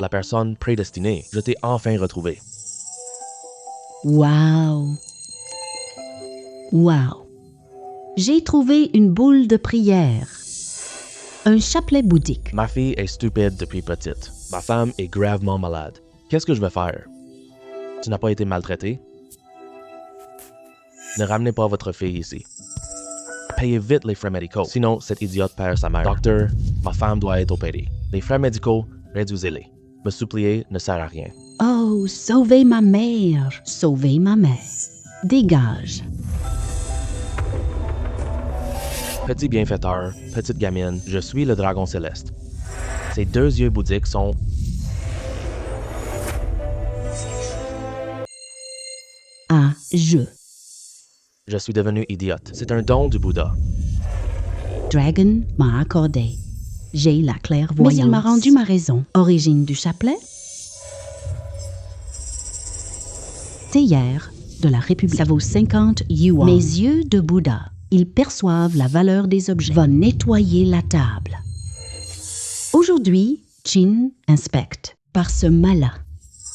La personne prédestinée. Je t'ai enfin retrouvé. Wow! Wow! J'ai trouvé une boule de prière. Un chapelet bouddhique. Ma fille est stupide depuis petite. Ma femme est gravement malade. Qu'est-ce que je vais faire? Tu n'as pas été maltraité? Ne ramenez pas votre fille ici. Payez vite les frais médicaux, sinon cette idiote perd sa mère. Docteur, ma femme doit être opérée. Les frais médicaux, réduisez-les. Me supplier ne sert à rien. Oh, sauvez ma mère! Sauvez ma mère! Dégage! Petit bienfaiteur, petite gamine, je suis le dragon céleste. Ces deux yeux bouddhiques sont... Ah, je. Je suis devenu idiote. C'est un don du Bouddha. Dragon m'a accordé. J'ai la clairvoyance. Mais il m'a rendu ma raison. Origine du chapelet? Théière de la République. Ça vaut 50 yuan. Mes yeux de Bouddha, ils perçoivent la valeur des objets. Va nettoyer la table. Aujourd'hui, Chin inspecte. Par ce malin.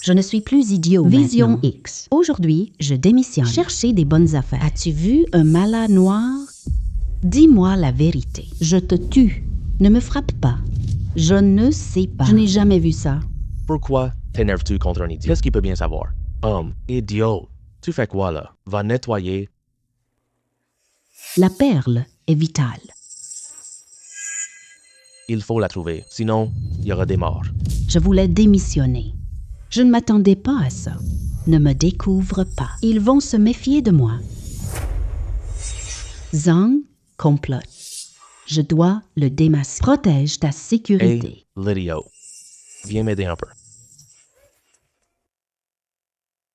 Je ne suis plus idiot. Vision maintenant. X. Aujourd'hui, je démissionne. Chercher des bonnes affaires. As-tu vu un mala noir? Dis-moi la vérité. Je te tue. Ne me frappe pas. Je ne sais pas. Je n'ai jamais vu ça. Pourquoi t'énerves-tu contre un idiot? Qu'est-ce qu'il peut bien savoir? Idiot. Tu fais quoi là? Va nettoyer. La perle est vitale. Il faut la trouver. Sinon, il y aura des morts. Je voulais démissionner. Je ne m'attendais pas à ça. Ne me découvre pas. Ils vont se méfier de moi. Zhang complote. Je dois le démasquer. Protège ta sécurité. Hey, l'idiot. Viens m'aider un peu.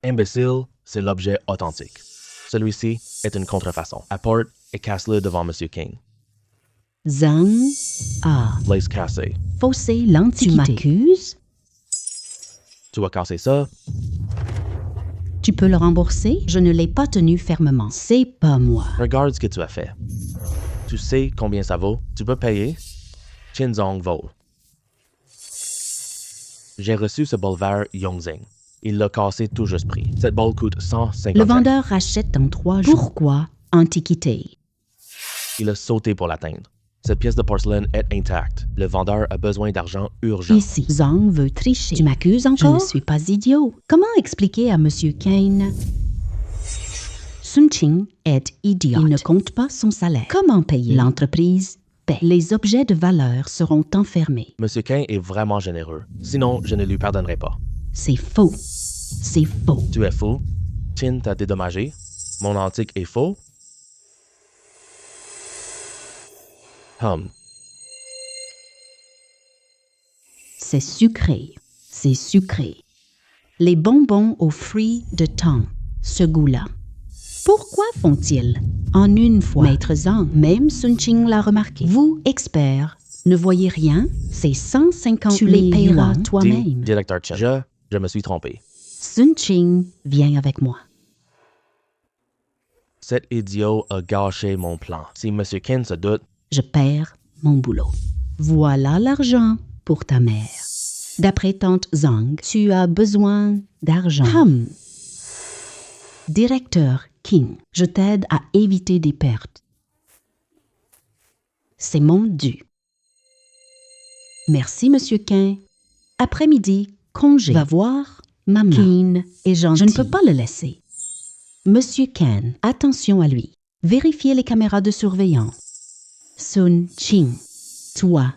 Imbécile, c'est l'objet authentique. Celui-ci est une contrefaçon. Apporte et casse-le devant M. King. Zhang a Laisse casser. faussé l'Antiquité. Tu m'accuses? Tu as cassé ça? Tu peux le rembourser? Je ne l'ai pas tenu fermement. C'est pas moi. Regarde ce que tu as fait. Tu sais combien ça vaut? Tu peux payer? Qinzong vaut. J'ai reçu ce bol vert Yongzing. Il l'a cassé tout juste prix. Cette bolle coûte 150. Le vendeur rachète en 3 jours. Pourquoi Antiquité? Il a sauté pour l'atteindre. Cette pièce de porcelaine est intacte. Le vendeur a besoin d'argent urgent. Ici, Zhang veut tricher. Tu m'accuses encore? Je ne suis pas idiot. Comment expliquer à M. Kane? Sun Qing est idiote. Il ne compte pas son salaire. Comment payer? L'entreprise paie. Les objets de valeur seront enfermés. Monsieur King est vraiment généreux. Sinon, je ne lui pardonnerai pas. C'est faux. C'est faux. Tu es fou. Qin t'a dédommagé. Mon antique est faux. C'est sucré. C'est sucré. Les bonbons aux fruits de thym. Ce goût-là. Pourquoi font-ils? En une fois. Maître Zhang, même Sun Qing l'a remarqué. Vous, experts, ne voyez rien? C'est 150 000 Tu les payeras toi-même. Directeur Chen. Je me suis trompé. Sun Qing, viens avec moi. Cet idiot a gâché mon plan. Si M. Ken se doute... Je perds mon boulot. Voilà l'argent pour ta mère. D'après tante Zhang, tu as besoin d'argent. Directeur King, je t'aide à éviter des pertes. C'est mon dû. Merci, Monsieur King. Après-midi, congé. Va voir maman. King est gentil. Je ne peux pas le laisser. Monsieur Ken, attention à lui. Vérifiez les caméras de surveillance. Sun Qing, toi,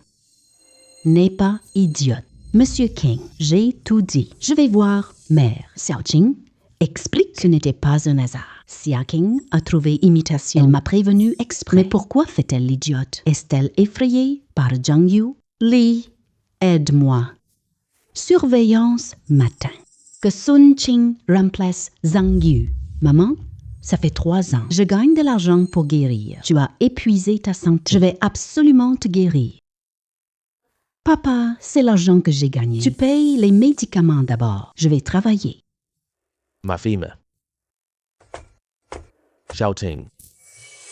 n'es pas idiote. Monsieur King, j'ai tout dit. Je vais voir mère. Xiao Qing, explique. Ce n'était pas un hasard. Xia King a trouvé imitation. Elle m'a prévenu exprès. Mais pourquoi fait-elle l'idiote? Est-elle effrayée par Zhang Yu? Li, aide-moi. Surveillance matin. Que Sun Qing remplace Zhang Yu. Maman, ça fait 3 ans. Je gagne de l'argent pour guérir. Tu as épuisé ta santé. Je vais absolument te guérir. Papa, c'est l'argent que j'ai gagné. Tu payes les médicaments d'abord. Je vais travailler. Ma fille me... Xiaoting.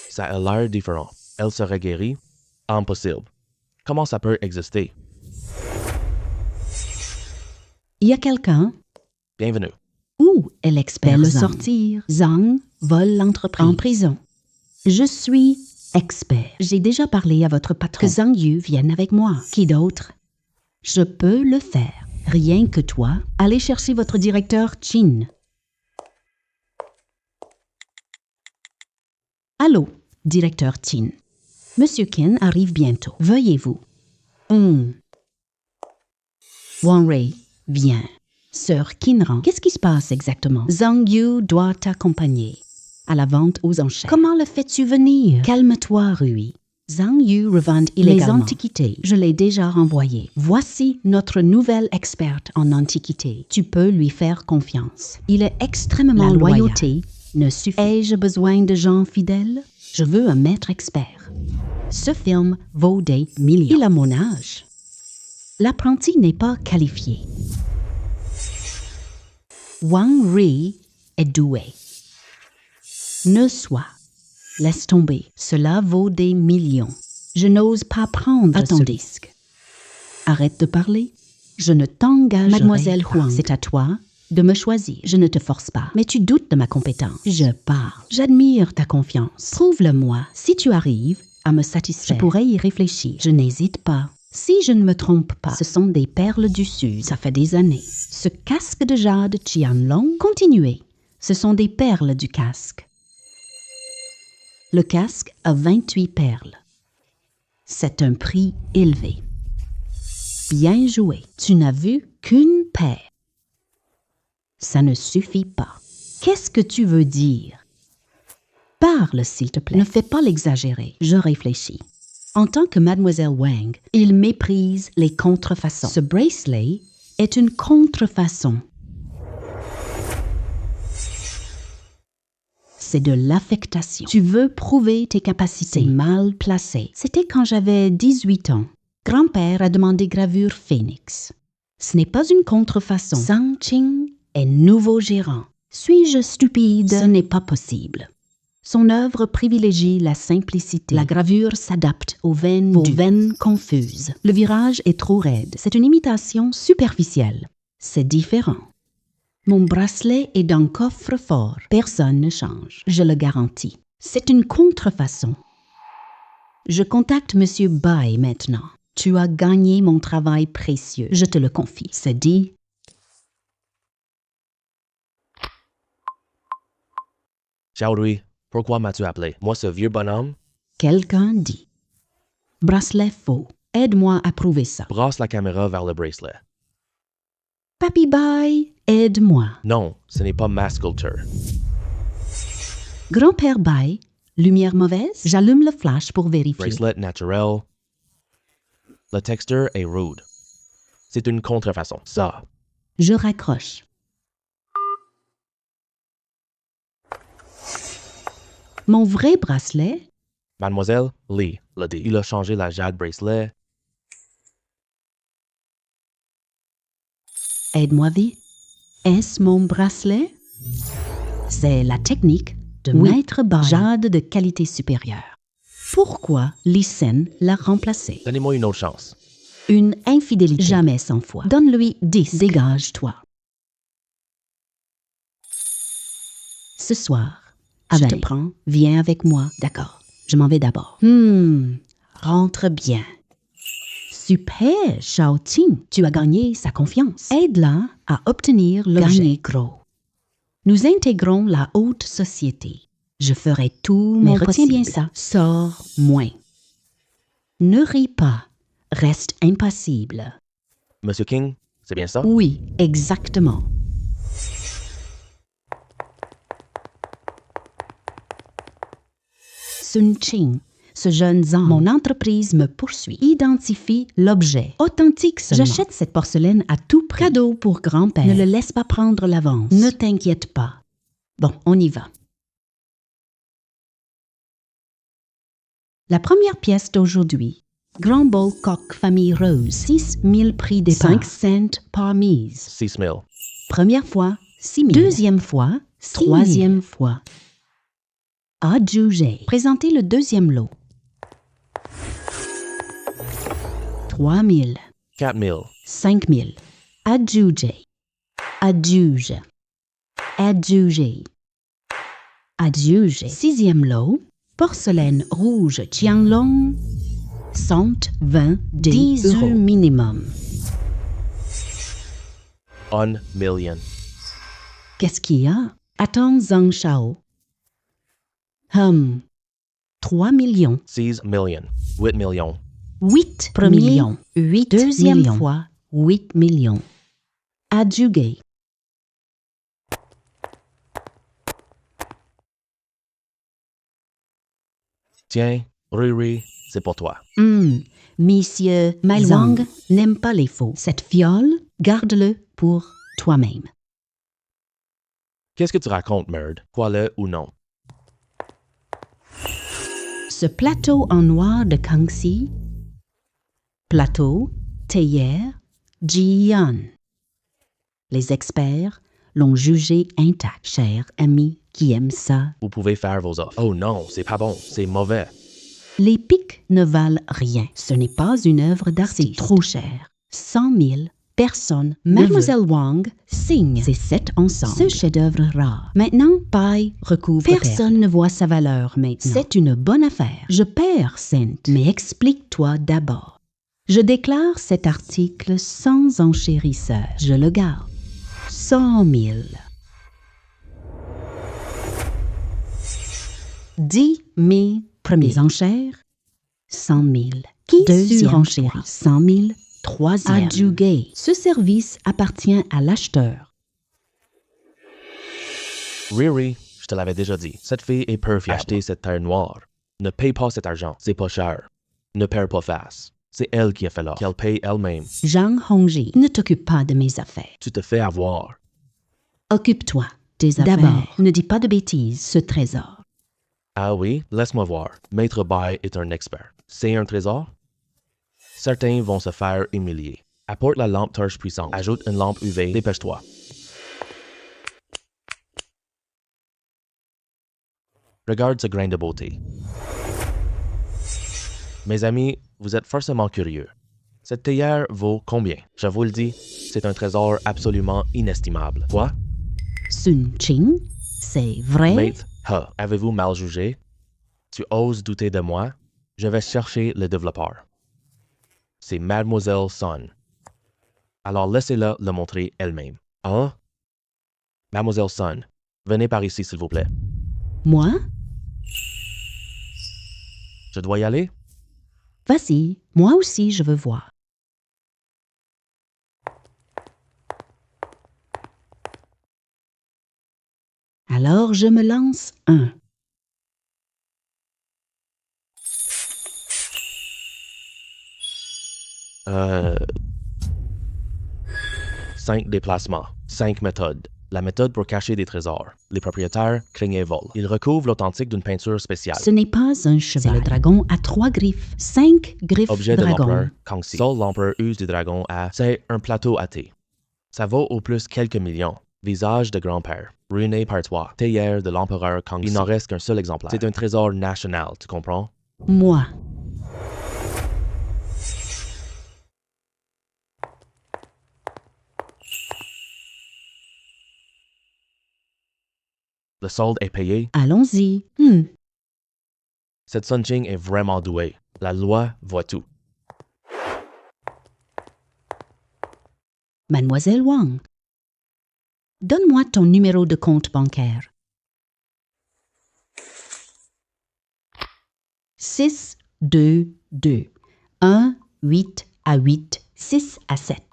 Ça a l'air différent. Elle serait guérie? Impossible. Comment ça peut exister? Il y a quelqu'un? Bienvenue. Où est l'expert le Zhang. sortir? Zhang vole l'entreprise. En prison. Je suis expert. J'ai déjà parlé à votre patron. Que Zhang Yu vienne avec moi. Qui d'autre? Je peux le faire. Rien que toi. Allez chercher votre directeur Qin. Allô, directeur Qin. Monsieur Qin arrive bientôt. Veuillez-vous. Wang Rei, viens. Sœur Qinran, qu'est-ce qui se passe exactement? Zhang Yu doit t'accompagner à la vente aux enchères. Comment le fais-tu venir? Calme-toi, Rui. Zhang Yu revend illégalement les antiquités. Je l'ai déjà renvoyé. Voici notre nouvelle experte en antiquités. Tu peux lui faire confiance. Il est extrêmement loyal. La loyauté ne suffit. Ai-je besoin de gens fidèles? Je veux un maître expert. Ce film vaut des millions. Il a mon âge. L'apprenti n'est pas qualifié. Wang Rei est doué. Ne sois. Laisse tomber. Cela vaut des millions. Je n'ose pas prendre ton risque. Arrête de parler. Je ne t'engage. Mademoiselle Huang, c'est à toi de me choisir. Je ne te force pas. Mais tu doutes de ma compétence. Je parle. J'admire ta confiance. Prouve-le-moi. Si tu arrives à me satisfaire, je pourrais y réfléchir. Je n'hésite pas. Si je ne me trompe pas, ce sont des perles du Sud. Ça fait des années. Ce casque de jade Qianlong, continuez. Ce sont des perles du casque. Le casque a 28 perles. C'est un prix élevé. Bien joué. Tu n'as vu qu'une paire. Ça ne suffit pas. Qu'est-ce que tu veux dire? Parle, s'il te plaît. Ne fais pas l'exagérer. Je réfléchis. En tant que Mademoiselle Wang, il méprise les contrefaçons. Ce bracelet est une contrefaçon. C'est de l'affectation. Tu veux prouver tes capacités. C'est mal placé. C'était quand j'avais 18 ans. Grand-père a demandé gravure Phoenix. Ce n'est pas une contrefaçon. Zhang Qing est nouveau gérant. Suis-je stupide? Ce n'est pas possible. Son œuvre privilégie la simplicité. La gravure s'adapte aux veines confuses. Le virage est trop raide. C'est une imitation superficielle. C'est différent. Mon bracelet est d'un coffre-fort. Personne ne change. Je le garantis. C'est une contrefaçon. Je contacte M. Bai maintenant. Tu as gagné mon travail précieux. Je te le confie. C'est dit. Ciao, Rui. Pourquoi m'as-tu appelé? Moi, ce vieux bonhomme? Quelqu'un dit. Bracelet faux. Aide-moi à prouver ça. Brasse la caméra vers le bracelet. Papy Bai, aide-moi. Non, ce n'est pas ma sculpture. Grand-père Bai, lumière mauvaise? J'allume le flash pour vérifier. Bracelet naturel. La texture est rude. C'est une contrefaçon. Ça. Je raccroche. Mon vrai bracelet? Mademoiselle Lee l'a dit. Il a changé la jade bracelet. Aide-moi vite. Est-ce mon bracelet? C'est la technique de Maître Bai. Jade de qualité supérieure. Pourquoi Lysen l'a remplacé? Donnez-moi une autre chance. Une infidélité. Jamais 100 fois. Donne-lui 10. Dégage-toi. Ce soir, je te prends. Viens avec moi. D'accord. Je m'en vais d'abord. Rentre bien. Super, Shao Ting. Tu as gagné sa confiance. Aide-la à obtenir l'objet. Gagner gros. Nous intégrons la haute société. Je ferai tout mon possible. Mais retiens bien ça. Sors moins. Ne ris pas. Reste impassible. Monsieur King, c'est bien ça? Oui, exactement. Sun Qing, ce jeune Zhang, mon entreprise me poursuit. Identifie l'objet. Authentique seulement. J'achète cette porcelaine à tout prix. Cadeau pour grand-père. Ne le laisse pas prendre l'avance. Ne t'inquiète pas. Bon, on y va. La première pièce d'aujourd'hui. Grand Bol Coq Famille Rose. 6 000 prix départ. 5 cents par mise. 6 000. Première fois, 6 000. Deuxième fois, 6 000. Troisième fois. Adjugé. Présentez le deuxième lot. 3 000. 4 000. 5 000. Adjugé. Adjuge. Adjuger. Adjuger. 6e lot. Porcelaine rouge Qianglong. 120 10 euros minimum. 1 million. Qu'est-ce qu'il y a? Attends, Zhang Shao. 3 millions. 6 million. 8 millions. 8 millions. 8 deuxième millions. Fois 8 millions. Adjuger. Tiens, Riri, c'est pour toi. Monsieur Zhang n'aime pas les faux. Cette fiole, garde-le pour toi-même. Qu'est-ce que tu racontes, Merd? Crois-le ou non? Ce plateau en noir de Kangxi, plateau, théière, Jiyan. Les experts l'ont jugé intact, cher ami qui aime ça. Vous pouvez faire vos offres. Oh non, c'est pas bon, c'est mauvais. Les pics ne valent rien. Ce n'est pas une œuvre d'artiste. C'est trop cher. 100 000 personnes. Mademoiselle Wang signe ces 7 ensemble. Ce chef-d'œuvre rare. Maintenant, paille recouvre personne ne voit sa valeur maintenant. C'est une bonne affaire. Je perds, Saint. Mais explique-toi d'abord. Je déclare cet article sans enchérisseur. Je le garde. 100 000. 10 000 premiers enchères. 100 000. Qui surenchérit? 100 000. Troisième. Adjuger. Ce service appartient à l'acheteur. Riri, je te l'avais déjà dit. Cette fille est perfide. Achetez cette terre noire. Ne paye pas cet argent. C'est pas cher. Ne perds pas face. C'est elle qui a fait l'or. Qu'elle paye elle-même. Zhang Hongji, ne t'occupe pas de mes affaires. Tu te fais avoir. Occupe-toi des affaires. D'abord, ne dis pas de bêtises, ce trésor. Ah oui, laisse-moi voir. Maître Bai est un expert. C'est un trésor? Certains vont se faire humilier. Apporte la lampe torche puissante. Ajoute une lampe UV. Dépêche-toi. Regarde ce grain de beauté. Mes amis, vous êtes forcément curieux. Cette théière vaut combien? Je vous le dis, c'est un trésor absolument inestimable. Quoi? Sun Qing, c'est vrai? Maître Ha, avez-vous mal jugé? Tu oses douter de moi? Je vais chercher le développeur. C'est Mademoiselle Sun. Alors laissez-la le montrer elle-même. Hein? Mademoiselle Sun, venez par ici s'il vous plaît. Moi? Je dois y aller? Vas-y, moi aussi je veux voir. Alors je me lance un. Euh... 5 déplacements, 5 méthodes. La méthode pour cacher des trésors. Les propriétaires craignent et volent. Ils recouvrent l'authentique d'une peinture spéciale. Ce n'est pas un cheval. C'est le dragon à 3 griffes. 5 griffes Objet de dragon. l'empereur Kangxi. Seul l'empereur use du dragon à... C'est un plateau à thé. Ça vaut au plus quelques millions. Visage de grand-père. Ruiné par toi. Théière de l'empereur Kangxi. Il n'en reste qu'un seul exemplaire. C'est un trésor national, tu comprends? Moi. Le solde est payé. Allons-y. Cette Sun Qing est vraiment douée. La loi voit tout. Mademoiselle Wang, donne-moi ton numéro de compte bancaire. 6 2 2 1 8 à 8 6 à 7.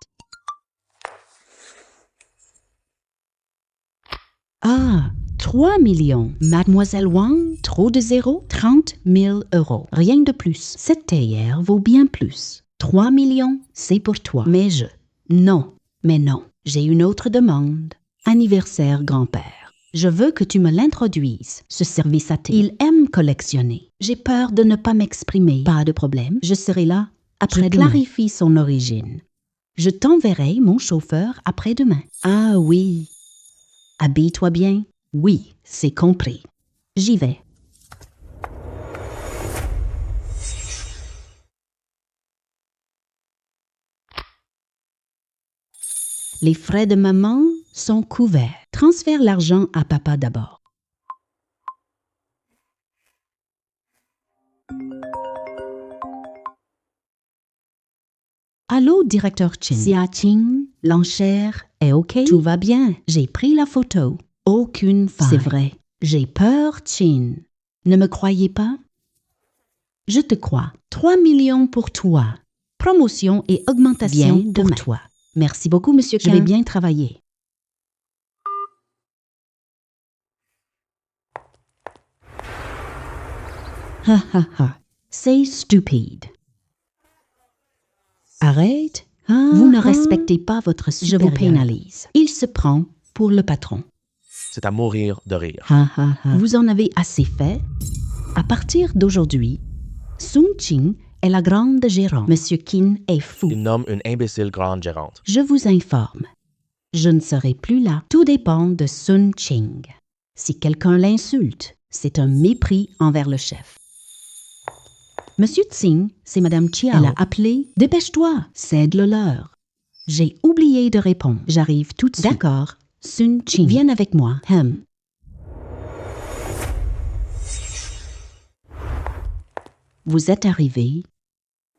Ah, 3 millions. Mademoiselle Wang, trop de zéros, 30 000 euros. Rien de plus. Cette théière vaut bien plus. 3 millions, c'est pour toi. Non. Mais non, j'ai une autre demande. Anniversaire grand-père. Je veux que tu me l'introduises, ce service à thé. Il aime collectionner. J'ai peur de ne pas m'exprimer. Pas de problème, je serai là après-demain. Je clarifie son origine. Je t'enverrai mon chauffeur après-demain. Ah oui. Habille-toi bien. Oui, c'est compris. J'y vais. Les frais de maman sont couverts. Transfère l'argent à papa d'abord. Allô, directeur Chin. Xia Qing, l'enchère est OK? Tout va bien. J'ai pris la photo. Aucune faille. C'est vrai. J'ai peur, Chin. Ne me croyez pas? Je te crois. 3 millions pour toi. Promotion et augmentation bien pour toi. Merci beaucoup, Monsieur Khan. Je vais bien travailler. Ha ha ha. C'est stupide. Arrête. Vous ne respectez pas votre supérieur. Je vous pénalise. Il se prend pour le patron. C'est à mourir de rire. Ha ha ha. Vous en avez assez fait? À partir d'aujourd'hui, Sun Qing est la grande gérante. Monsieur Qin est fou. Il nomme une imbécile grande gérante. Je vous informe. Je ne serai plus là. Tout dépend de Sun Qing. Si quelqu'un l'insulte, c'est un mépris envers le chef. Monsieur Tsing, c'est Madame Chiao. Elle a appelé. Dépêche-toi, cède-le leur. J'ai oublié de répondre. J'arrive tout de suite. D'accord. Sun Qing, viens avec moi. Vous êtes arrivé.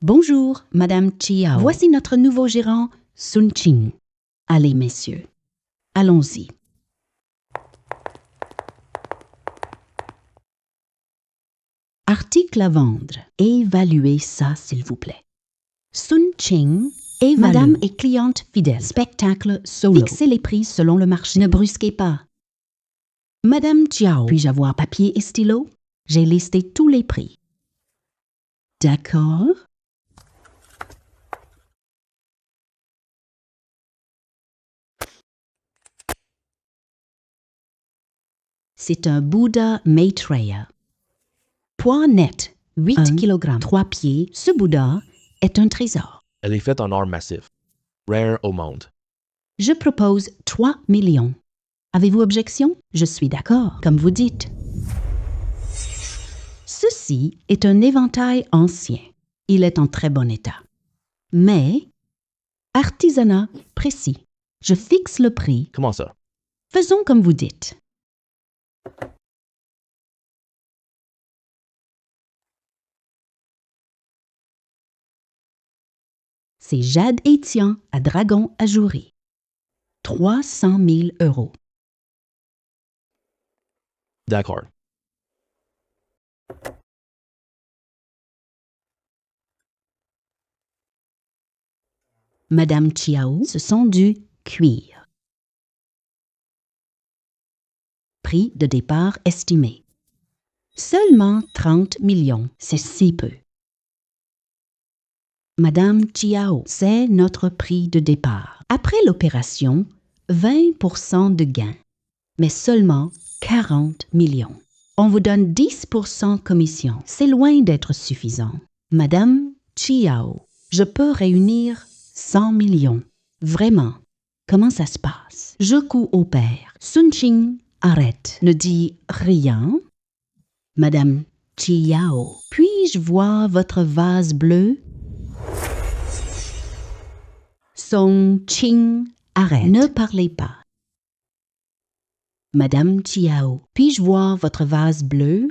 Bonjour, Madame Chiao. Voici notre nouveau gérant, Sun Qing. Allez, messieurs, allons-y. Article à vendre. Évaluez ça, s'il vous plaît. Sun Qing, Madame est cliente fidèle. Spectacle solo. Fixez les prix selon le marché. Ne brusquez pas. Madame Chiao, puis-je avoir papier et stylo? J'ai listé tous les prix. D'accord. C'est un Bouddha Maitreya. Poids net, 8 kg, 3 pieds. Ce Bouddha est un trésor. Elle est faite en or massif. Rare au monde. Je propose 3 millions. Avez-vous objection? Je suis d'accord, comme vous dites. Ceci est un éventail ancien. Il est en très bon état. Mais, artisanat précis. Je fixe le prix. Comment ça? Faisons comme vous dites. C'est Jade Etienne à Dragon ajouré. 300 000 €. D'accord. Madame Chiao, ce sont du cuir. Prix de départ estimé. Seulement 30 millions, c'est si peu. Madame Chiao, c'est notre prix de départ. Après l'opération, 20% de gain, mais seulement 40 millions. On vous donne 10% commission. C'est loin d'être suffisant. Madame Chiao, je peux réunir 100 millions. Vraiment. Comment ça se passe? Je coopère. Sun Qing, arrête. Ne dis rien. Madame Chiao, puis-je voir votre vase bleu? Sun Qing, arrête. Ne parlez pas. Madame Chiao, puis-je voir votre vase bleu?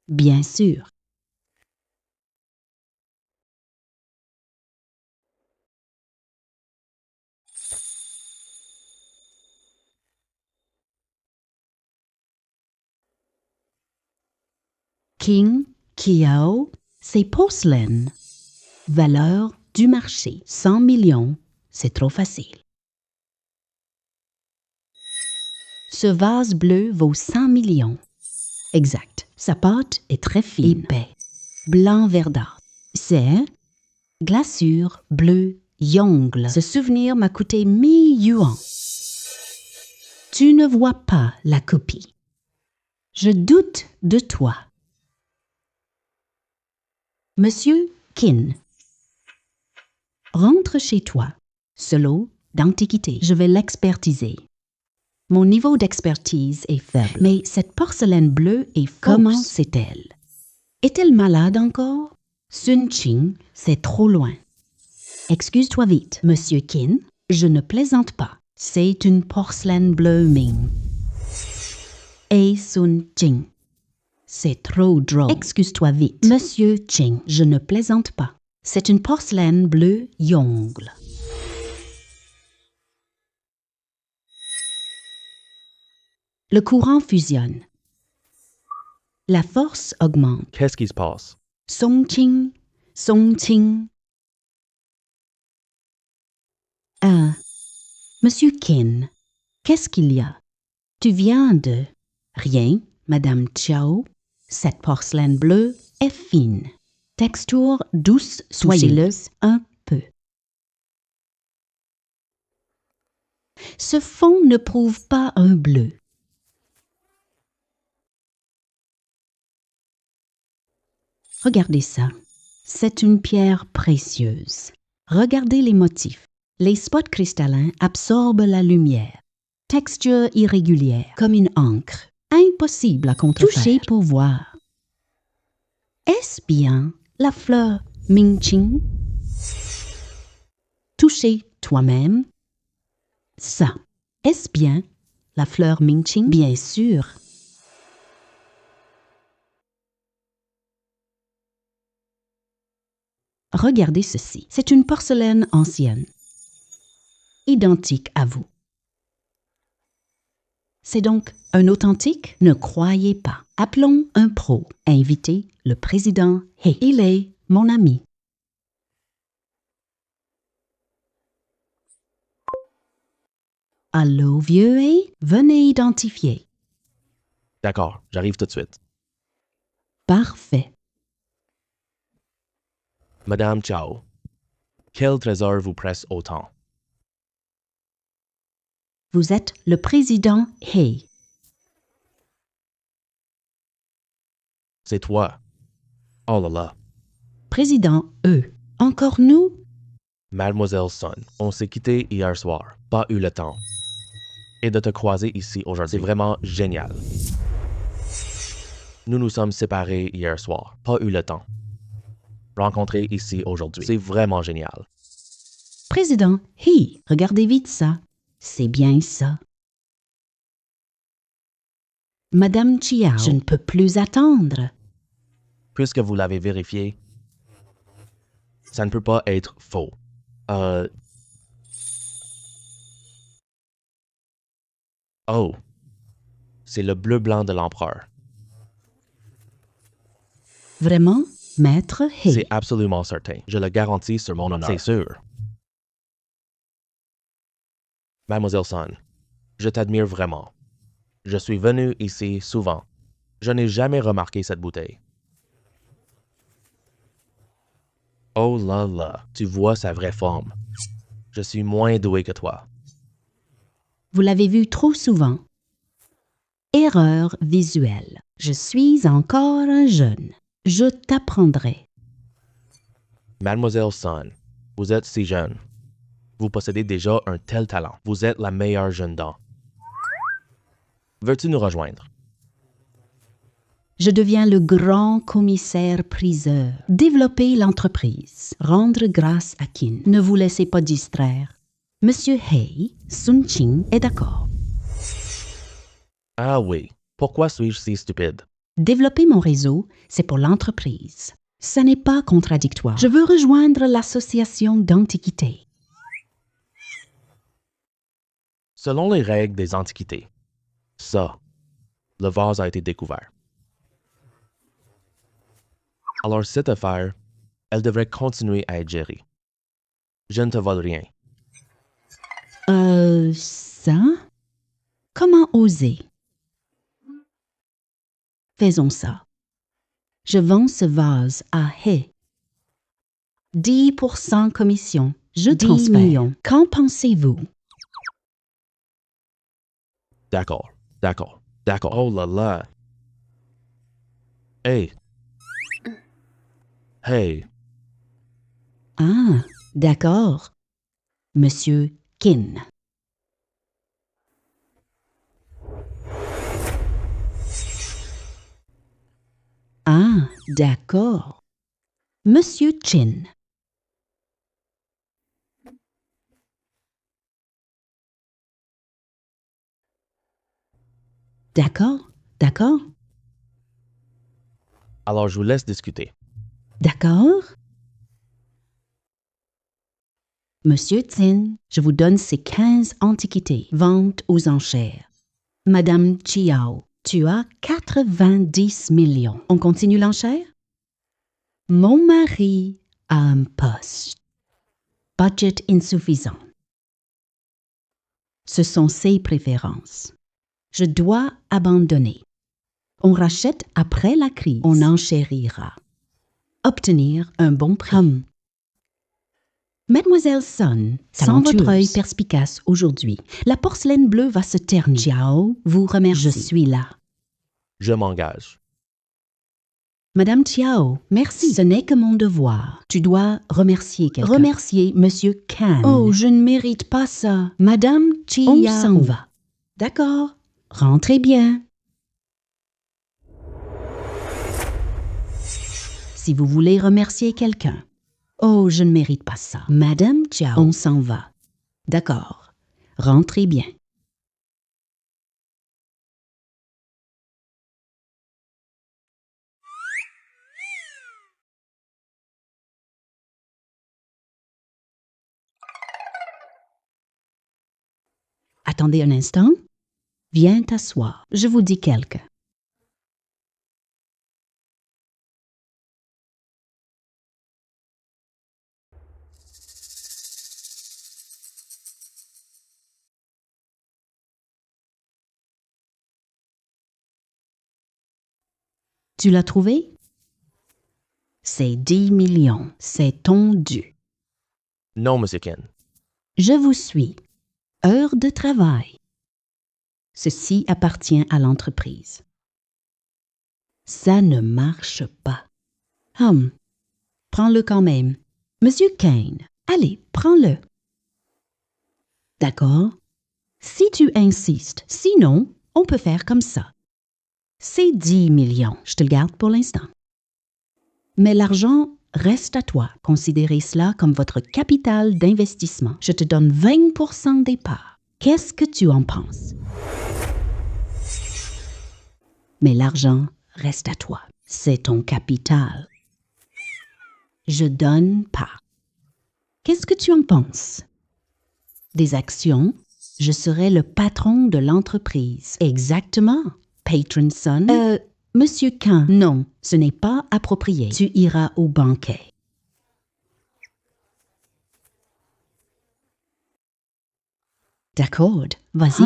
Bien sûr. King, Chiao, c'est porcelaine. Valeur du marché, 100 millions, c'est trop facile. Ce vase bleu vaut 100 millions. Exact. Sa pâte est très fine. Épais. Blanc verdâtre. C'est glaçure bleu Yongle. Ce souvenir m'a coûté 1000 yuans. Tu ne vois pas la copie. Je doute de toi. Monsieur Qin, rentre chez toi. Ce lot d'antiquité, je vais l'expertiser. Mon niveau d'expertise est faible, mais cette porcelaine bleue est fausse. Comment sait-elle? Est-elle malade encore? Sun Qing, c'est trop loin. Excuse-toi vite, Monsieur Qin, je ne plaisante pas. C'est une porcelaine bleue Ming. Et Sun Ching. C'est trop drôle. Excuse-toi vite. Monsieur Ching, je ne plaisante pas. C'est une porcelaine bleue Yongle. Le courant fusionne. La force augmente. Qu'est-ce qui se passe? Song Ching, Song Ching. Monsieur Kin, qu'est-ce qu'il y a? Tu viens de... Rien, Madame Chiao. Cette porcelaine bleue est fine. Texture douce, soyez-le un peu. Ce fond ne prouve pas un bleu. Regardez ça. C'est une pierre précieuse. Regardez les motifs. Les spots cristallins absorbent la lumière. Texture irrégulière, comme une encre. Impossible à contrefaire. Touchez pour voir. Est-ce bien la fleur Mingqing? Touchez toi-même. Ça, est-ce bien la fleur Mingqing? Bien sûr. Regardez ceci. C'est une porcelaine ancienne. Identique à vous. C'est donc un authentique? Ne croyez pas. Appelons un pro. Invitez le président He. Il est mon ami. Allô, vieux He? Venez identifier. D'accord, j'arrive tout de suite. Parfait. Madame Chao, quel trésor vous presse autant? Vous êtes le président He. C'est toi. Oh là là. Président E. Encore nous? Mademoiselle Sun, on s'est quitté hier soir. Pas eu le temps. Et de te croiser ici aujourd'hui, c'est vraiment génial. Nous nous sommes séparés hier soir. Pas eu le temps. Rencontrer ici aujourd'hui, c'est vraiment génial. Président He. Regardez vite ça. C'est bien ça. Madame Chiao, je ne peux plus attendre. Puisque vous l'avez vérifié, ça ne peut pas être faux. Oh, c'est le bleu-blanc de l'empereur. Vraiment, maître He? C'est absolument certain. Je le garantis sur mon honneur. C'est sûr. Mademoiselle Sun, je t'admire vraiment. Je suis venu ici souvent. Je n'ai jamais remarqué cette bouteille. Oh là là, tu vois sa vraie forme. Je suis moins doué que toi. Vous l'avez vu trop souvent. Erreur visuelle. Je suis encore un jeune. Je t'apprendrai. Mademoiselle Sun, vous êtes si jeune. Vous possédez déjà un tel talent. Vous êtes la meilleure jeune dame. Veux-tu nous rejoindre? Je deviens le grand commissaire priseur. Développer l'entreprise. Rendre grâce à Qin. Ne vous laissez pas distraire. Monsieur He, Sun Ching est d'accord. Ah oui, pourquoi suis-je si stupide? Développer mon réseau, c'est pour l'entreprise. Ça n'est pas contradictoire. Je veux rejoindre l'association d'antiquité. Selon les règles des antiquités, ça, le vase a été découvert. Alors cette affaire, elle devrait continuer à être gérée. Je ne te vole rien. Ça? Comment oser? Faisons ça. Je vends ce vase à He. 10% commission. Je transfère. 10 millions. Qu'en pensez-vous? D'accord, d'accord, d'accord. Oh là là. Hey. Hey. Ah, d'accord. Monsieur Qin. Ah, d'accord. Monsieur Chin. D'accord, d'accord, Alors, je vous laisse discuter. d'accord. Monsieur Tsin, je vous donne ces 15 antiquités, vente aux enchères. Madame Chiao, tu as 90 millions. On continue l'enchère? Mon mari a un poste. Budget insuffisant. Ce sont ses préférences. Je dois abandonner. On rachète après la crise. On enchérira. Obtenir un bon prix. Mademoiselle Sun, sans votre œil perspicace aujourd'hui, la porcelaine bleue va se ternir. Chiao, vous remercie. Je suis là. Je m'engage. Madame Chiao, merci. Ce n'est que mon devoir. Tu dois remercier quelqu'un. Remercier Monsieur Kan. Oh, je ne mérite pas ça. Madame Chiao. On s'en va. D'accord. Rentrez bien. Si vous voulez remercier quelqu'un. Oh, je ne mérite pas ça. Madame Chiao. On s'en va. D'accord. Rentrez bien. Attendez un instant. Viens t'asseoir. Je vous dis quelque. Tu l'as trouvé? C'est 10 millions. C'est ton dû. Non, Monsieur Ken. Je vous suis. Heure de travail. Ceci appartient à l'entreprise. Ça ne marche pas. Prends-le quand même. Monsieur Kane, allez, prends-le. D'accord? Si tu insistes, sinon, on peut faire comme ça. C'est 10 millions, je te le garde pour l'instant. Mais l'argent reste à toi. Considérez cela comme votre capital d'investissement. Je te donne 20% des parts. Qu'est-ce que tu en penses? Mais l'argent reste à toi. C'est ton capital. Je donne pas. Qu'est-ce que tu en penses? Des actions? Je serai le patron de l'entreprise. Exactement. Patron son? Monsieur Khan, non, ce n'est pas approprié. Tu iras au banquet. D'accord, vas-y.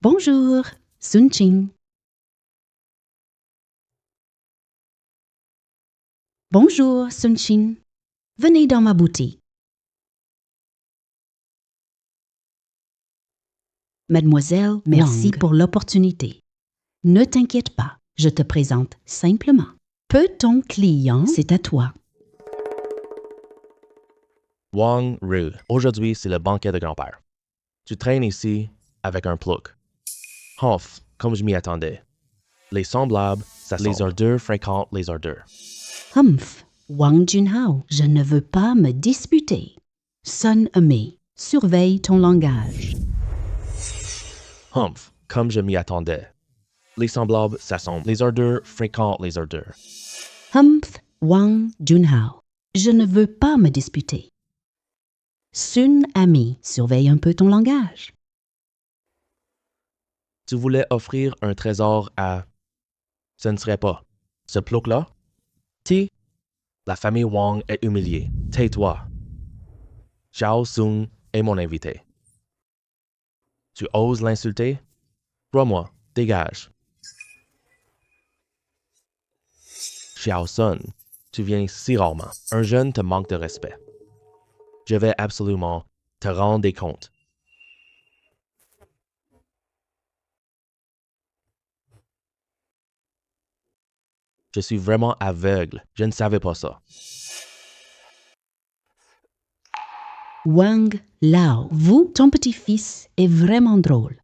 Bonjour, Sun Ching. Bonjour, Sun Ching. Venez dans ma boutique. Mademoiselle, merci pour l'opportunité. Ne t'inquiète pas, je te présente simplement. Peu ton client, c'est à toi. Wang Ru. Aujourd'hui, c'est le banquet de grand-père. Tu traînes ici avec un plouc. Humph, comme je m'y attendais. Les semblables, ça les ardeurs fréquentent les ardeurs. Humph, Wang Junhao, je ne veux pas me disputer. Sun Ame, surveille ton langage. Humph, comme je m'y attendais. Les semblables s'assemblent. Les ardeurs fréquentent les ardeurs. Humph, Wang Junhao, je ne veux pas me disputer. Sun Ame, surveille un peu ton langage. Tu voulais offrir un trésor à... Ce ne serait pas. Ce plouc-là? La famille Wang est humiliée. Tais-toi. Xiao Sung est mon invité. Tu oses l'insulter? Crois-moi, dégage. Xiao Sun, tu viens si rarement. Un jeune te manque de respect. Je vais absolument te rendre des comptes. Je suis vraiment aveugle. Je ne savais pas ça. Wang Lao, ton petit-fils est vraiment drôle.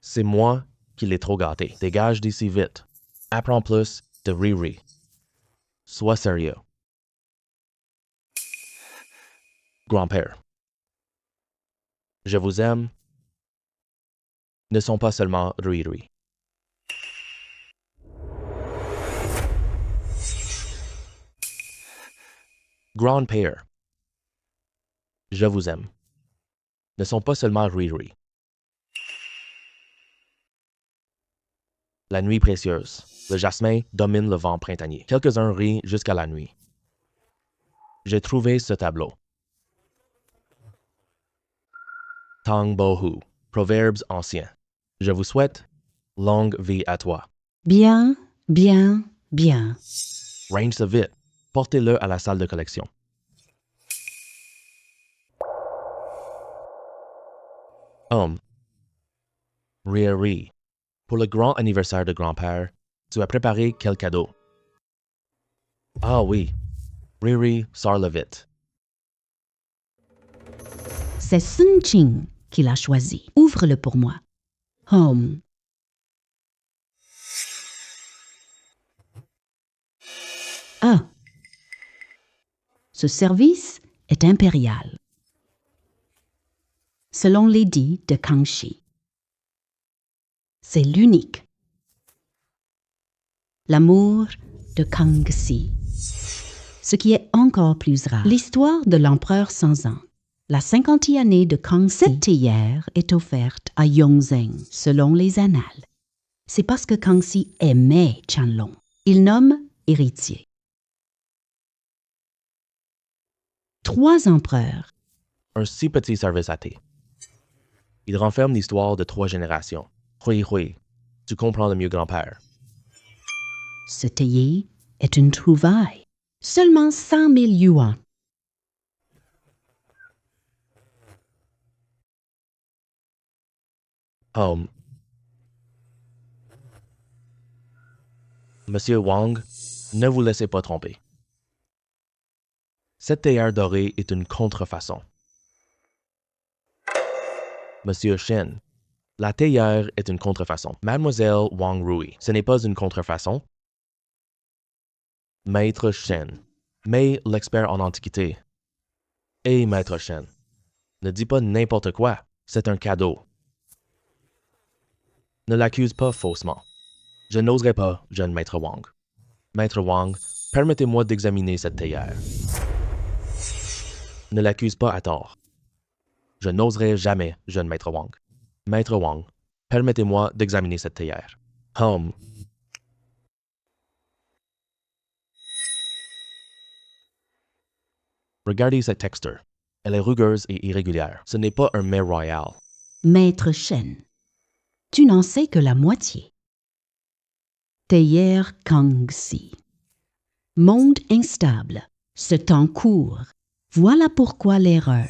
C'est moi qui l'ai trop gâté. Dégage d'ici vite. Apprends plus de Riri. Sois sérieux. Grand-père. Je vous aime. Ne sont pas seulement Riri. Grand-père. Je vous aime. Ne sont pas seulement Riri. La nuit précieuse. Le jasmin domine le vent printanier. Quelques-uns rient jusqu'à la nuit. J'ai trouvé ce tableau. Tang Bohu. Proverbes anciens. Je vous souhaite longue vie à toi. Bien, bien, bien. Range ça vite. Portez-le à la salle de collection. Riri. Pour le grand anniversaire de grand-père, tu as préparé quel cadeau? Ah oui. Riri, sors-le vite. C'est Sun Ching qui l'a choisi. Ouvre-le pour moi. Home. Ah. Ce service est impérial. Selon l'édit de Kangxi. C'est l'unique. L'amour de Kangxi. Ce qui est encore plus rare. L'histoire de l'empereur 100 ans. La 50e année de Kangxi. Cette théière est offerte à Yongzheng, selon les annales. C'est parce que Kangxi aimait Qianlong. Il nomme héritier. 3 empereurs. Un si petit service à thé. Il renferme l'histoire de 3 générations. Hui, tu comprends le mieux grand-père. Ce théier est une trouvaille. Seulement 100 000 yuans. Monsieur Wang, ne vous laissez pas tromper. Cette théière dorée est une contrefaçon. Monsieur Shen, la théière est une contrefaçon. Mademoiselle Wang Rui, ce n'est pas une contrefaçon. Maître Shen, mais l'expert en antiquité. Et Maître Shen, ne dis pas n'importe quoi, c'est un cadeau. Ne l'accuse pas faussement. Je n'oserais pas, jeune Maître Wang. Maître Wang, permettez-moi d'examiner cette théière. Ne l'accuse pas à tort. Je n'oserais jamais, jeune Maître Wang. Maître Wang, permettez-moi d'examiner cette théière. Regardez cette texture. Elle est rugueuse et irrégulière. Ce n'est pas un mets royal. Maître Shen, tu n'en sais que la moitié. Théière Kangxi. Monde instable. Ce temps court. Voilà pourquoi l'erreur.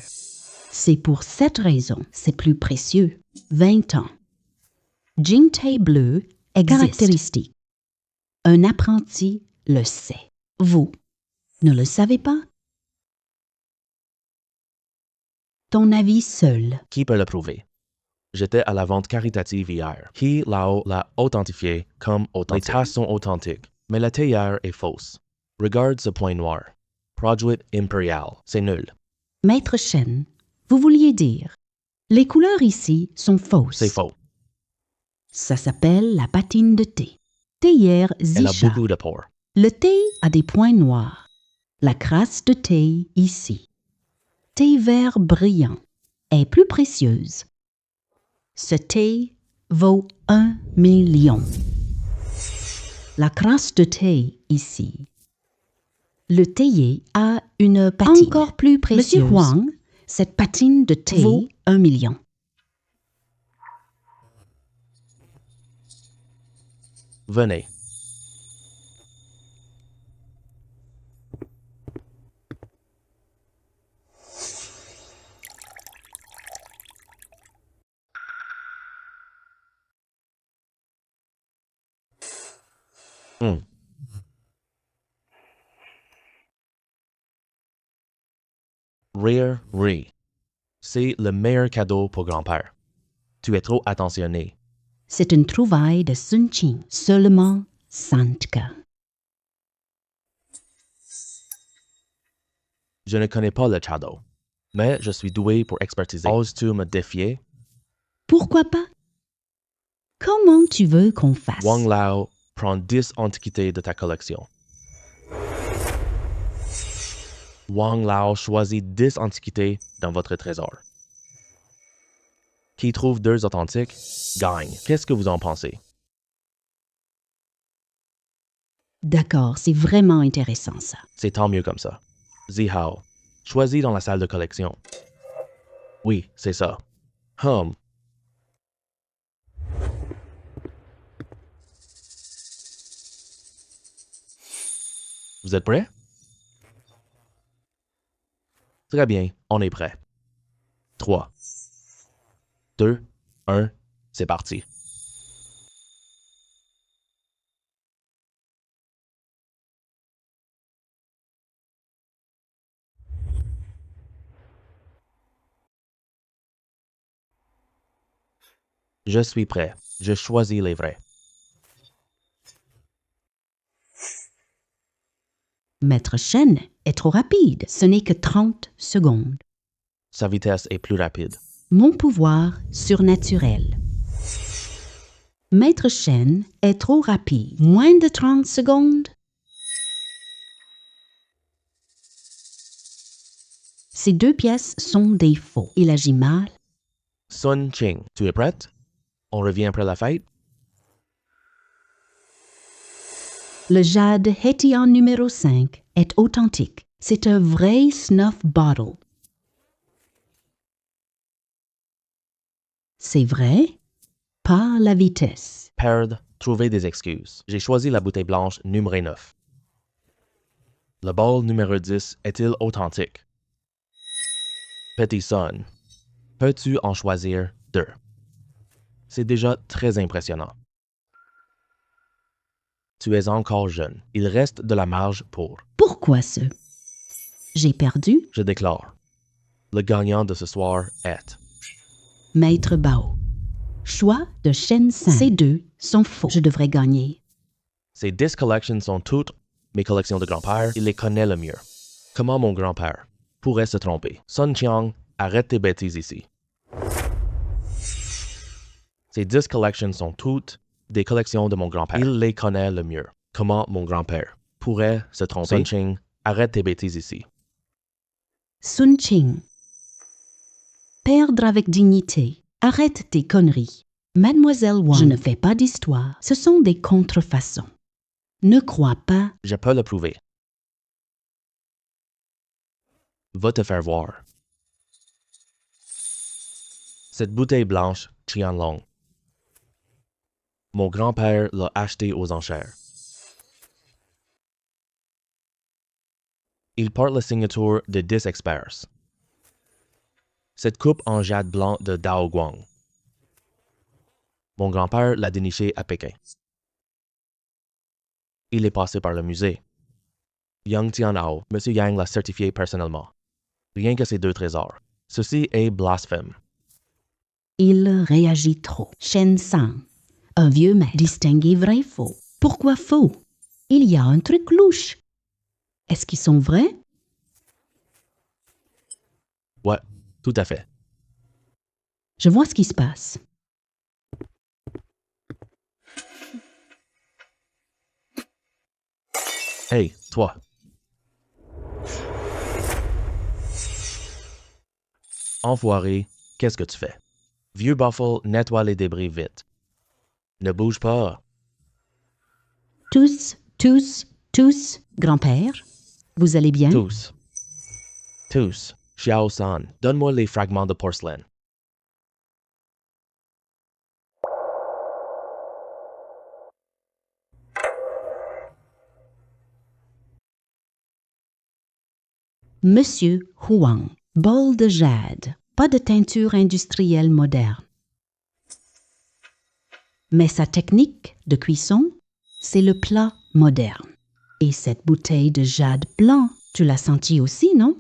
C'est pour cette raison, c'est plus précieux. 20 ans. Jingtai bleu existe. Caractéristique. Un apprenti le sait. Vous ne le savez pas? Ton avis seul. Qui peut le prouver? J'étais à la vente caritative hier. He Lao l'a authentifié comme authentique. Les tasses sont authentiques, mais la théière est fausse. Regarde ce point noir. Produit impérial. C'est nul. Maître Shen, vous vouliez dire, les couleurs ici sont fausses. C'est faux. Ça s'appelle la patine de thé. Théière Elle a Zisha. beaucoup de pores. Le thé a des points noirs. La crasse de thé ici. Thé vert brillant est plus précieuse. Ce thé vaut 1 million. La crasse de thé ici. Le théier a une patine encore plus précieuse. Monsieur Huang, cette patine de thé vaut 1 million. Venez. Riri. C'est le meilleur cadeau pour grand-père. Tu es trop attentionné. C'est une trouvaille de Sun Qing. Seulement 5 cas. Je ne connais pas le Chado, mais je suis doué pour expertiser. Oses-tu me défier? Pourquoi pas? Comment tu veux qu'on fasse? Wang Lao prend 10 antiquités de ta collection. Wang Lao choisit 10 antiquités dans votre trésor. Qui trouve 2 authentiques gagne. Qu'est-ce que vous en pensez? D'accord, c'est vraiment intéressant ça. C'est tant mieux comme ça. Zihao, choisis dans la salle de collection. Oui, c'est ça. Vous êtes prêts? Très bien, on est prêt. 3, 2, 1, c'est parti. Je suis prêt. Je choisis les vrais. Maître Chen est trop rapide. Ce n'est que 30 secondes. Sa vitesse est plus rapide. Mon pouvoir surnaturel. Maître Chen est trop rapide. Moins de 30 secondes. Ces 2 pièces sont des faux. Il agit mal. Sun Qing, tu es prête? On revient après la fête? Le jade Hétion numéro 5 est authentique. C'est un vrai snuff bottle. C'est vrai? Pas la vitesse. Perdre, trouver des excuses. J'ai choisi la bouteille blanche numéro 9. Le bol numéro 10 est-il authentique? Petit Sun, peux-tu en choisir 2? C'est déjà très impressionnant. Tu es encore jeune. Il reste de la marge pour. Pourquoi ce? J'ai perdu? Je déclare. Le gagnant de ce soir est Maître Bao. Choix de Shen San. Ces 2 sont faux. Je devrais gagner. Ces 10 collections sont toutes mes collections de grand-père. Il les connaît le mieux. Comment mon grand-père pourrait se tromper? Sun Qiang, arrête tes bêtises ici. Ces 10 collections sont toutes des collections de mon grand-père. Il les connaît le mieux. Comment mon grand-père pourrait se tromper? Sun Qing, arrête tes bêtises ici. Sun Qing. Perdre avec dignité. Arrête tes conneries. Mademoiselle Wang, je ne fais pas d'histoire. Ce sont des contrefaçons. Ne crois pas. Je peux le prouver. Va te faire voir. Cette bouteille blanche, Qianlong. Mon grand-père l'a achetée aux enchères. Il porte la signature de 10 experts. Cette coupe en jade blanc de Dao Guang. Mon grand-père l'a dénichée à Pékin. Il est passé par le musée. Yang Tianhao, M. Yang l'a certifié personnellement. Rien que ces 2 trésors. Ceci est blasphème. Il réagit trop. Shen San. Un vieux maître. Distinguer vrai faux. Pourquoi faux? Il y a un truc louche. Est-ce qu'ils sont vrais? Ouais, tout à fait. Je vois ce qui se passe. Hey, toi. Enfoiré, qu'est-ce que tu fais? Vieux Buffle, nettoie les débris vite. Ne bouge pas. Tous, grand-père, vous allez bien? Tous. Xiao San, donne-moi les fragments de porcelaine. Monsieur Huang, bol de jade, pas de teinture industrielle moderne. Mais sa technique de cuisson, c'est le plat moderne. Et cette bouteille de jade blanc, tu l'as senti aussi, non?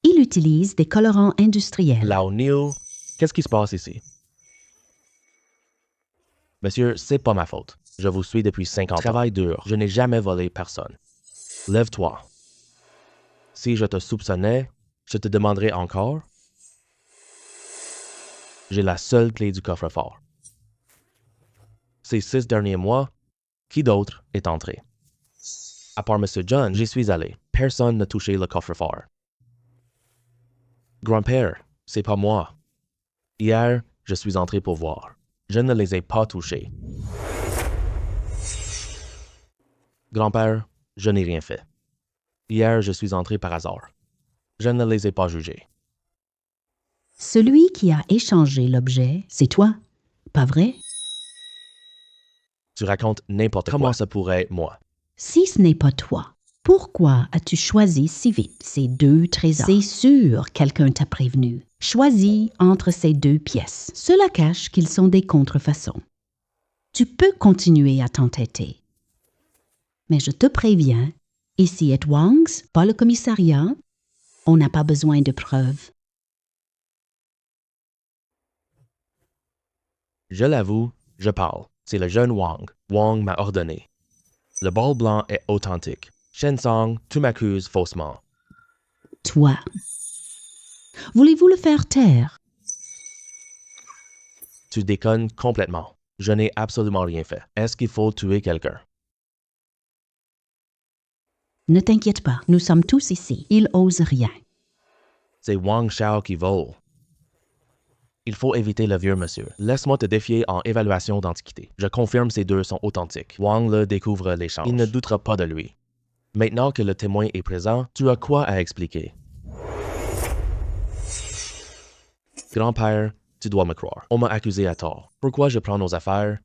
Il utilise des colorants industriels. Lao Niu, qu'est-ce qui se passe ici? Monsieur, c'est pas ma faute. Je vous suis depuis 50 ans. Travaille dur. Je n'ai jamais volé personne. Lève-toi. Si je te soupçonnais, je te demanderais encore. J'ai la seule clé du coffre-fort. Ces 6 derniers mois, qui d'autre est entré? À part M. John, j'y suis allé. Personne n'a touché le coffre-fort. Grand-père, c'est pas moi. Hier, je suis entré pour voir. Je ne les ai pas touchés. Grand-père, je n'ai rien fait. Hier, je suis entré par hasard. Je ne les ai pas jugés. Celui qui a échangé l'objet, c'est toi, pas vrai? Tu racontes n'importe quoi. Comment ça pourrait, moi? Si ce n'est pas toi, pourquoi as-tu choisi si vite ces 2 trésors? C'est sûr, quelqu'un t'a prévenu. Choisis entre ces 2 pièces. Cela cache qu'ils sont des contrefaçons. Tu peux continuer à t'entêter. Mais je te préviens, ici est Wang's, pas le commissariat. On n'a pas besoin de preuves. Je l'avoue, je parle. C'est le jeune Wang. Wang m'a ordonné. Le bol blanc est authentique. Shensong, tu m'accuses faussement. Toi. Voulez-vous le faire taire? Tu déconnes complètement. Je n'ai absolument rien fait. Est-ce qu'il faut tuer quelqu'un? Ne t'inquiète pas, nous sommes tous ici. Il ose rien. C'est Wang Xiao qui vole. Il faut éviter le vieux monsieur. Laisse-moi te défier en évaluation d'antiquité. Je confirme ces 2 sont authentiques. Wang le découvre l'échange. Il ne doutera pas de lui. Maintenant que le témoin est présent, tu as quoi à expliquer? Grand-père, tu dois me croire. On m'a accusé à tort. Pourquoi je prends nos affaires?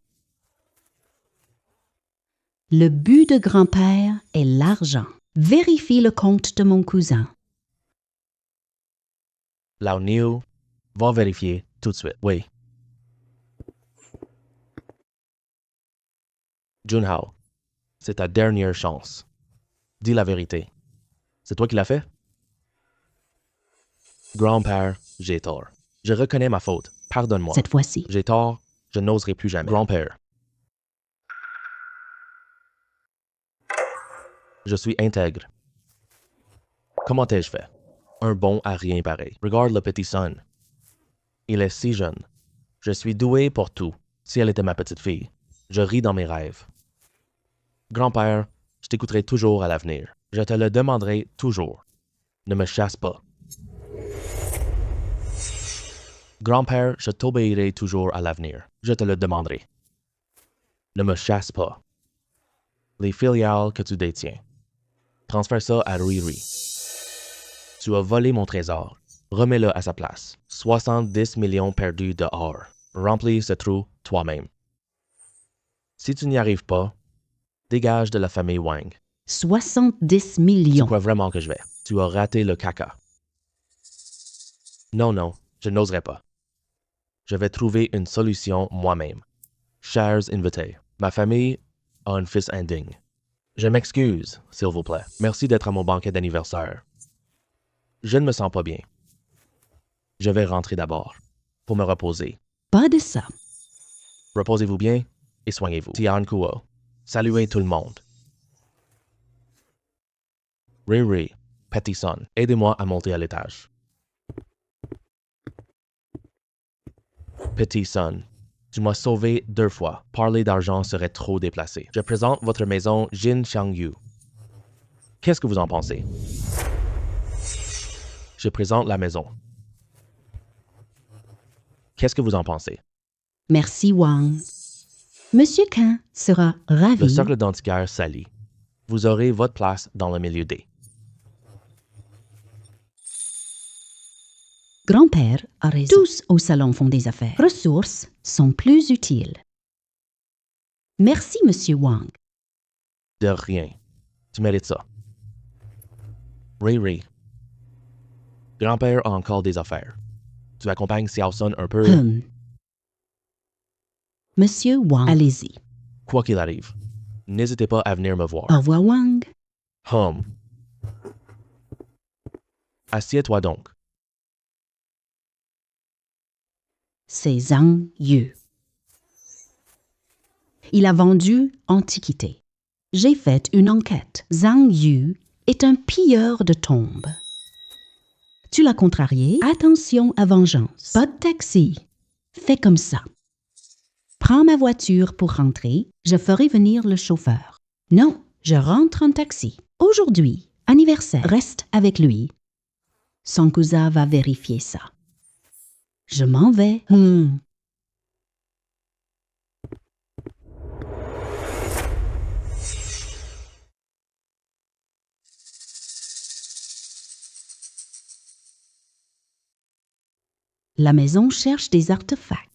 Le but de grand-père est l'argent. Vérifie le compte de mon cousin. Lao Niu, va vérifier tout de suite. Oui. Junhao, c'est ta dernière chance. Dis la vérité. C'est toi qui l'as fait? Grand-père, j'ai tort. Je reconnais ma faute. Pardonne-moi. Cette fois-ci. J'ai tort. Je n'oserai plus jamais. Grand-père. Je suis intègre. Comment ai-je fait? Un bon à rien pareil. Regarde le petit son. Il est si jeune. Je suis doué pour tout. Si elle était ma petite fille. Je ris dans mes rêves. Grand-père, je t'écouterai toujours à l'avenir. Je te le demanderai toujours. Ne me chasse pas. Grand-père, je t'obéirai toujours à l'avenir. Je te le demanderai. Ne me chasse pas. Les filiales que tu détiens. Transfère ça à Riri. Tu as volé mon trésor. Remets-le à sa place. 70 millions perdus dehors. Remplis ce trou toi-même. Si tu n'y arrives pas, dégage de la famille Wang. 70 Tu millions. crois vraiment que je vais? Tu as raté le caca. Non, je n'oserais pas. Je vais trouver une solution moi-même. Chers invités, ma famille a un fils indigne. Je m'excuse, s'il vous plaît. Merci d'être à mon banquet d'anniversaire. Je ne me sens pas bien. Je vais rentrer d'abord, pour me reposer. Pas de ça. Reposez-vous bien et soignez-vous. Tian Kuo, saluez tout le monde. Riri, Petit Son, aidez-moi à monter à l'étage. Petit Son, tu m'as sauvé 2 fois. Parler d'argent serait trop déplacé. Je présente votre maison Jin Xiangyu. Qu'est-ce que vous en pensez? Je présente la maison. Qu'est-ce que vous en pensez? Merci, Wang. Monsieur Khan sera ravi. Le cercle d'antiquaire s'allie. Vous aurez votre place dans le milieu D. Grand-père a raison. Tous au salon font des affaires. Ressources sont plus utiles. Merci, Monsieur Wang. De rien. Tu mérites ça. Riri. Grand-père a encore des affaires. Tu accompagnes Xiao Sun un peu, Monsieur Wang, allez-y. quoi qu'il arrive. N'hésitez pas à venir me voir. Au revoir, Wang. Assieds-toi donc. C'est Zhang Yu. Il a vendu antiquité. J'ai fait une enquête. Zhang Yu est un pilleur de tombes. Tu l'as contrarié? Attention à vengeance. Pas de taxi. Fais comme ça. Prends ma voiture pour rentrer. Je ferai venir le chauffeur. Non, je rentre en taxi. Aujourd'hui, anniversaire. Reste avec lui. Son cousin va vérifier ça. Je m'en vais. La maison cherche des artefacts.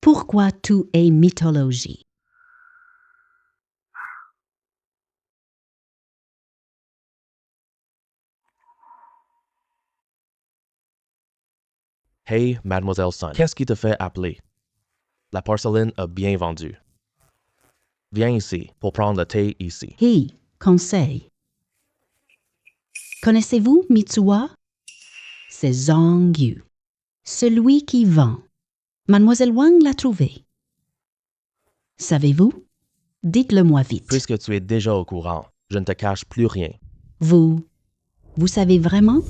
Pourquoi tout est mythologie? Hey, Mademoiselle Sun, qu'est-ce qui te fait appeler? La porcelaine a bien vendu. Viens ici pour prendre le thé ici. Hey, conseil. Connaissez-vous Mitsuwa? C'est Zhang Yu, celui qui vend. Mademoiselle Wang l'a trouvé. Savez-vous? Dites-le-moi vite. Puisque tu es déjà au courant, je ne te cache plus rien. Vous savez vraiment?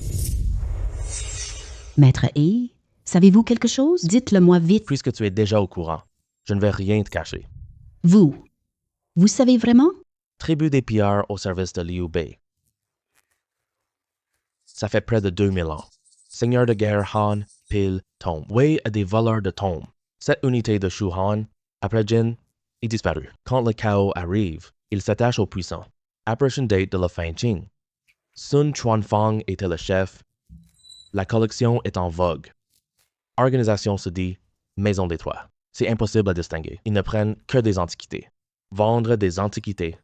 Maître Yi, savez-vous quelque chose? Dites-le-moi vite. Puisque tu es déjà au courant, je ne vais rien te cacher. Vous savez vraiment? Tribu des pillards au service de Liu Bei. Ça fait près de 2000 ans. Seigneur de guerre Han, pile, tombe. Wei a des voleurs de tombes. Cette unité de Shu Han, après Jin, est disparue. Quand le chaos arrive, il s'attache aux puissants. Apparition date de la fin Qing. Sun Chuanfang était le chef. La collection est en vogue. Organisation se dit Maison des Trois. C'est impossible à distinguer. Ils ne prennent que des antiquités. Vendre des antiquités.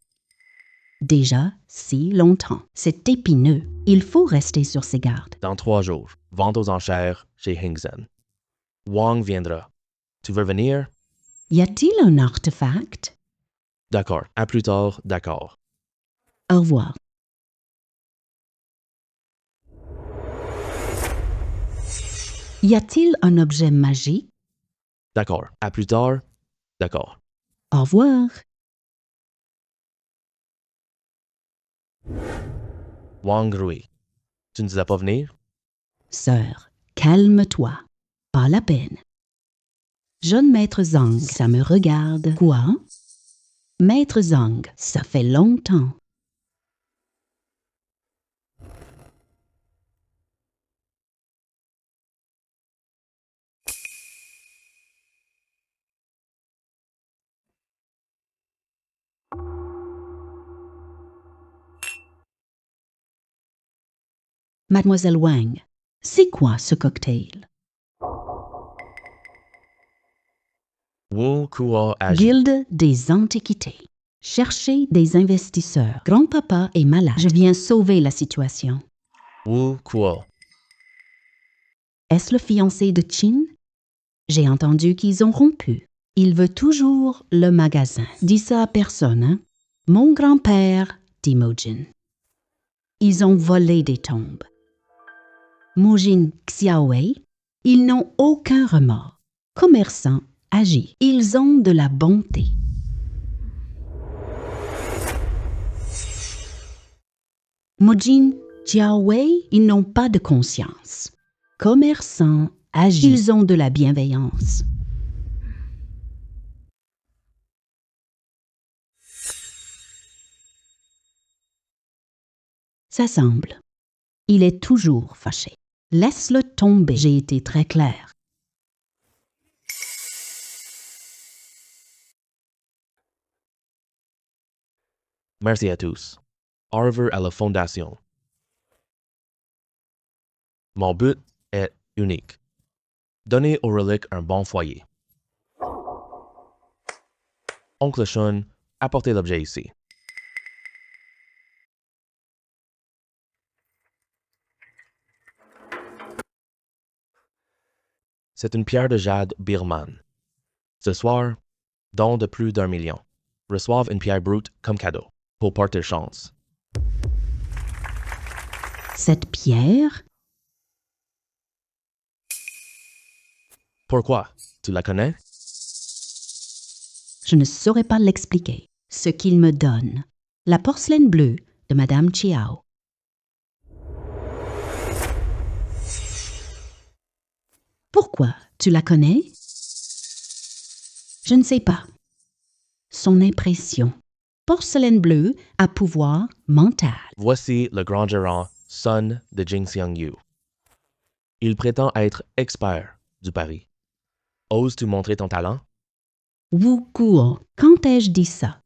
Déjà si longtemps. C'est épineux. Il faut rester sur ses gardes. Dans 3 jours, vente aux enchères chez Hingzhen. Wang viendra. Tu veux venir? Y a-t-il un artefact? D'accord. À plus tard, d'accord. Au revoir. Y a-t-il un objet magique? D'accord. À plus tard, d'accord. Au revoir. Wang Rui. Tu ne disais pas venir? Sœur, calme-toi. Pas la peine. Jeune maître Zhang, ça me regarde. Quoi? Maître Zhang, ça fait longtemps. Mademoiselle Wang, c'est quoi ce cocktail? Wu Kuo agit. Guilde des antiquités. Cherchez des investisseurs. Grand-papa est malade. Je viens sauver la situation. Wu Kuo. Est-ce le fiancé de Qin? J'ai entendu qu'ils ont rompu. Il veut toujours le magasin. Dis ça à personne, hein? Mon grand-père, dit Mojin. Ils ont volé des tombes. Mojin Xiaowei, ils n'ont aucun remords. Commerçants agis. Ils ont de la bonté. Mojin Xiaowei, ils n'ont pas de conscience. Commerçants agis. Ils ont de la bienveillance. Ça semble. Il est toujours fâché. Laisse-le tomber. J'ai été très clair. Merci à tous. Au revoir à la Fondation. Mon but est unique. Donner aux reliques un bon foyer. Oncle Shun, apportez l'objet ici. C'est une pierre de jade birmane. Ce soir, don de plus d'1 million. Reçoivent une pierre brute comme cadeau, pour porter chance. Cette pierre, Pourquoi? Tu la connais? Je ne saurais pas l'expliquer. Ce qu'il me donne. La porcelaine bleue de Madame Chiao. Pourquoi? Tu la connais? Je ne sais pas. Son impression. Porcelaine bleue à pouvoir mental. Voici le grand gérant Sun de Jing Xiang Yu. Il prétend être expert du pari. Oses-tu montrer ton talent? Wu Guo. Quand ai-je dit ça?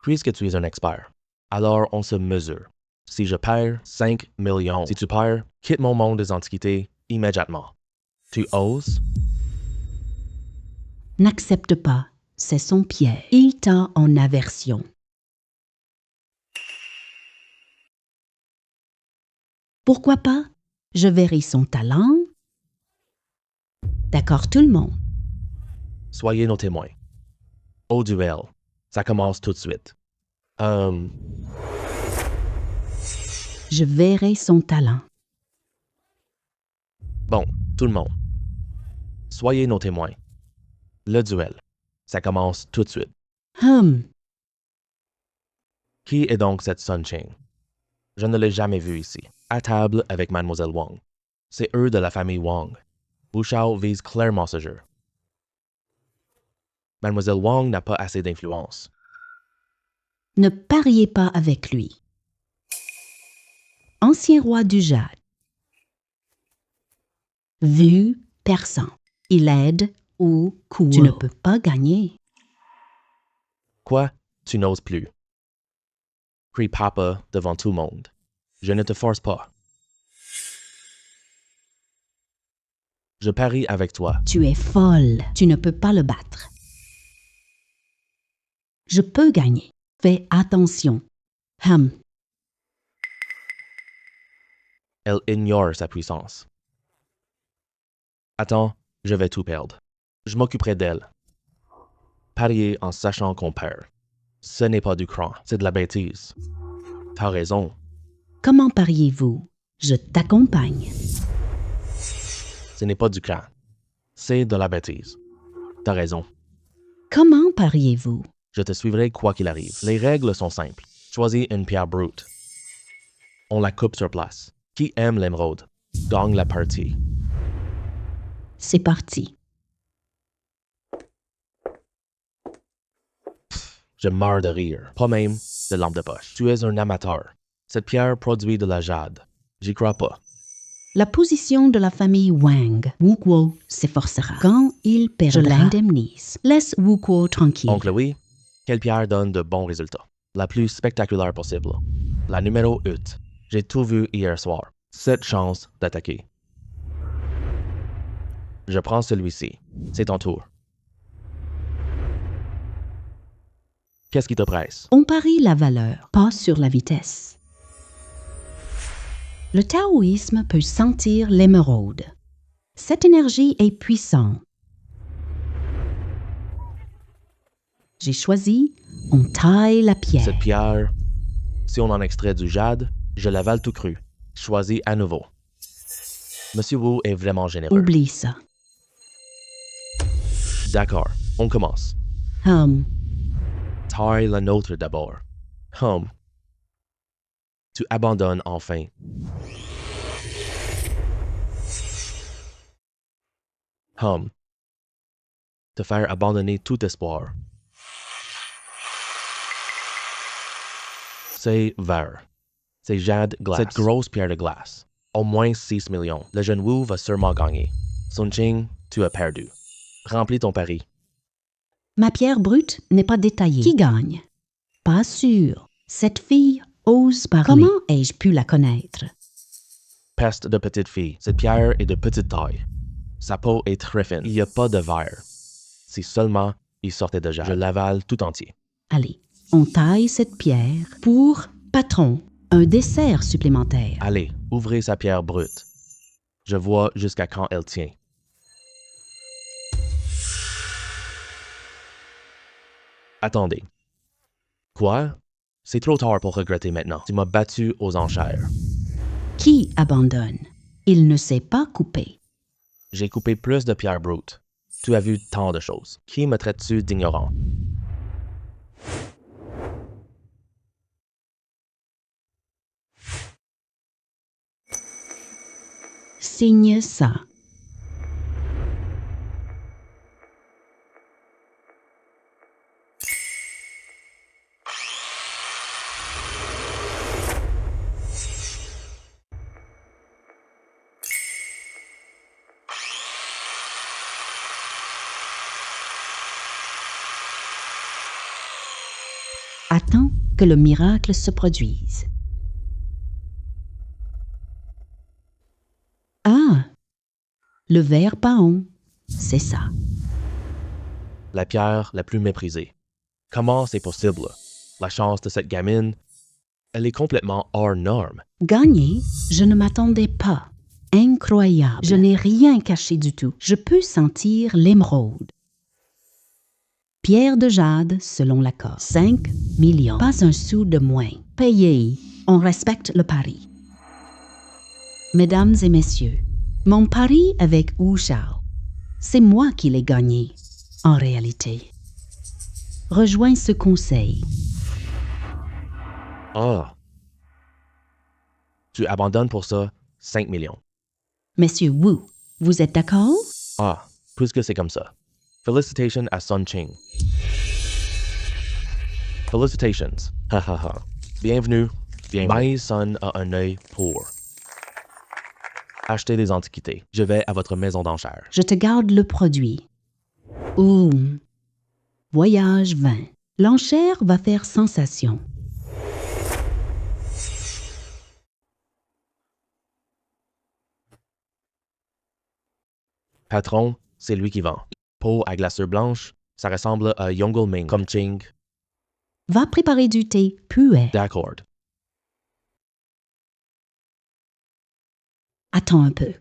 Puisque tu es un expert, alors on se mesure. Si je perds 5 millions, si tu perds, quitte mon monde des antiquités immédiatement. Tu oses? N'accepte pas. C'est son piège. Il t'a en aversion. Pourquoi pas? Je verrai son talent. D'accord, tout le monde. Soyez nos témoins. Au duel, ça commence tout de suite. Je verrai son talent. Bon, tout le monde. Soyez nos témoins. Le duel, ça commence tout de suite. Qui est donc cette Sun Ching? Je ne l'ai jamais vue ici, à table avec Mademoiselle Wang. C'est eux de la famille Wang. Wu Shao vise clairement ce jeu. Mademoiselle Wang n'a pas assez d'influence. Ne pariez pas avec lui. Ancien roi du Jade. Vue perçant. Il aide ou court. Tu ne peux pas gagner. Quoi? Tu n'oses plus. Crie papa devant tout le monde. Je ne te force pas. Je parie avec toi. Tu es folle. Tu ne peux pas le battre. Je peux gagner. Fais attention. Elle ignore sa puissance. Attends, je vais tout perdre. Je m'occuperai d'elle. Parier en sachant qu'on perd. Ce n'est pas du cran, c'est de la bêtise. T'as raison. Comment pariez-vous? Je t'accompagne. Ce n'est pas du cran. C'est de la bêtise. T'as raison. Comment pariez-vous? Je te suivrai quoi qu'il arrive. Les règles sont simples. Choisis une pierre brute. On la coupe sur place. Qui aime l'émeraude gagne la partie. C'est parti. Je meurs de rire. Pas même de lampe de poche. Tu es un amateur. Cette pierre produit de la jade. J'y crois pas. La position de la famille Wang. Wu Guo s'efforcera. Quand il perdra, je l'indemnise. Laisse Wu Guo tranquille. Oncle Louis, quelle pierre donne de bons résultats? La plus spectaculaire possible. La numéro 8. J'ai tout vu hier soir. 7 chances d'attaquer. Je prends celui-ci. C'est ton tour. Qu'est-ce qui te presse? On parie la valeur, pas sur la vitesse. Le taoïsme peut sentir l'émeraude. Cette énergie est puissante. J'ai choisi, on taille la pierre. Cette pierre, si on en extrait du jade, je l'avale tout cru. Choisis à nouveau. Monsieur Wu est vraiment généreux. Oublie ça. D'accord, on commence. Taille la nôtre d'abord. Tu abandonnes enfin. Te faire abandonner tout espoir. C'est vert. C'est jade glace. Cette grosse pierre de glace. Au moins 6 millions. Le jeune Wu va sûrement gagner. Sun Ching, tu as perdu. Remplis ton pari. Ma pierre brute n'est pas détaillée. Qui gagne? Pas sûr. Cette fille ose parler. Comment ai-je pu la connaître? Peste de petite fille. Cette pierre est de petite taille. Sa peau est très fine. Il n'y a pas de verre. Si seulement il sortait de jade. Je l'avale tout entier. Allez, on taille cette pierre pour, patron, un dessert supplémentaire. Allez, ouvrez sa pierre brute. Je vois jusqu'à quand elle tient. Attendez. Quoi? C'est trop tard pour regretter maintenant. Tu m'as battu aux enchères. Qui abandonne? Il ne sait pas couper. J'ai coupé plus de pierres brutes. Tu as vu tant de choses. Qui me traite-tu d'ignorant? Signe ça. Attends que le miracle se produise. Ah, le verre paon, c'est ça. La pierre la plus méprisée. Comment c'est possible? La chance de cette gamine, elle est complètement hors norme. Gagner, je ne m'attendais pas. Incroyable. Je n'ai rien caché du tout. Je peux sentir l'émeraude. Pierre de jade, selon l'accord. 5 millions. Pas un sou de moins. Payé. On respecte le pari. Mesdames et messieurs, mon pari avec Wu Shao, c'est moi qui l'ai gagné, en réalité. Rejoins ce conseil. Ah! Tu abandonnes pour ça 5 millions. Monsieur Wu, vous êtes d'accord? Ah, puisque c'est comme ça. Félicitations à Sun Ching. Felicitations. Ha ha ha. Bienvenue. Mais Sun a un œil pour acheter des antiquités. Je vais à votre maison d'enchères. Je te garde le produit. Voyage 20. L'enchère va faire sensation. Patron, c'est lui qui vend. Peau à glaceur blanche, ça ressemble à Yongle Ming comme Ching. Va préparer du thé, puis D'accord. attends un peu.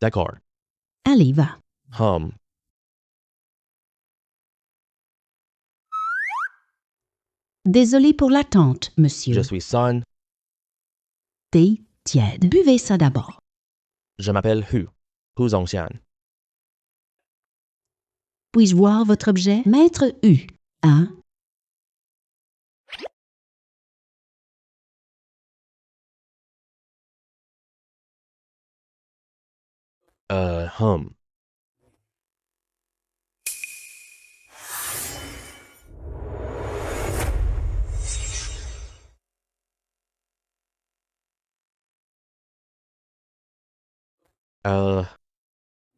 D'accord. Allez, va. Désolé pour l'attente, monsieur. Je suis Sun. Thé tiède. Buvez ça d'abord. Je m'appelle Hu. Hu Zongxian. Puis-je voir votre objet? Maître Hu. Hein?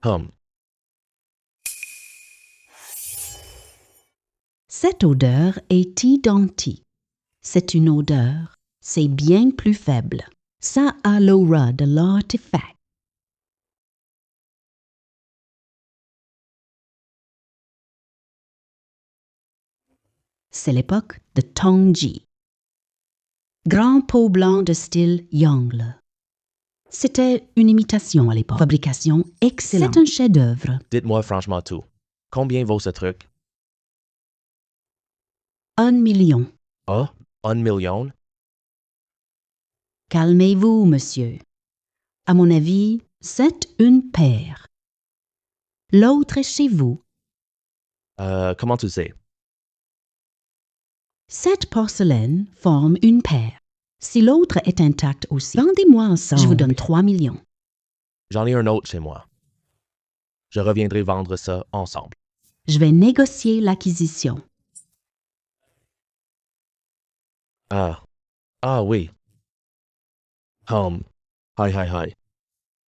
Hum. Cette odeur est identique. C'est une odeur. C'est bien plus faible. Ça a l'aura de l'artefact. C'est l'époque de Tongji. Grand pot blanc de style Yongle. C'était une imitation à l'époque. Fabrication excellente. C'est un chef-d'œuvre. Dites-moi franchement tout. Combien vaut ce truc? 1 million. Ah, 1 million? Calmez-vous, monsieur. À mon avis, c'est une paire. L'autre est chez vous. Comment tu sais? Cette porcelaine forme une paire. Si l'autre est intacte aussi, vendez-moi ensemble. Je vous donne 3 millions. J'en ai un autre chez moi. Je reviendrai vendre ça ensemble. Je vais négocier l'acquisition. Ah oui. Hi.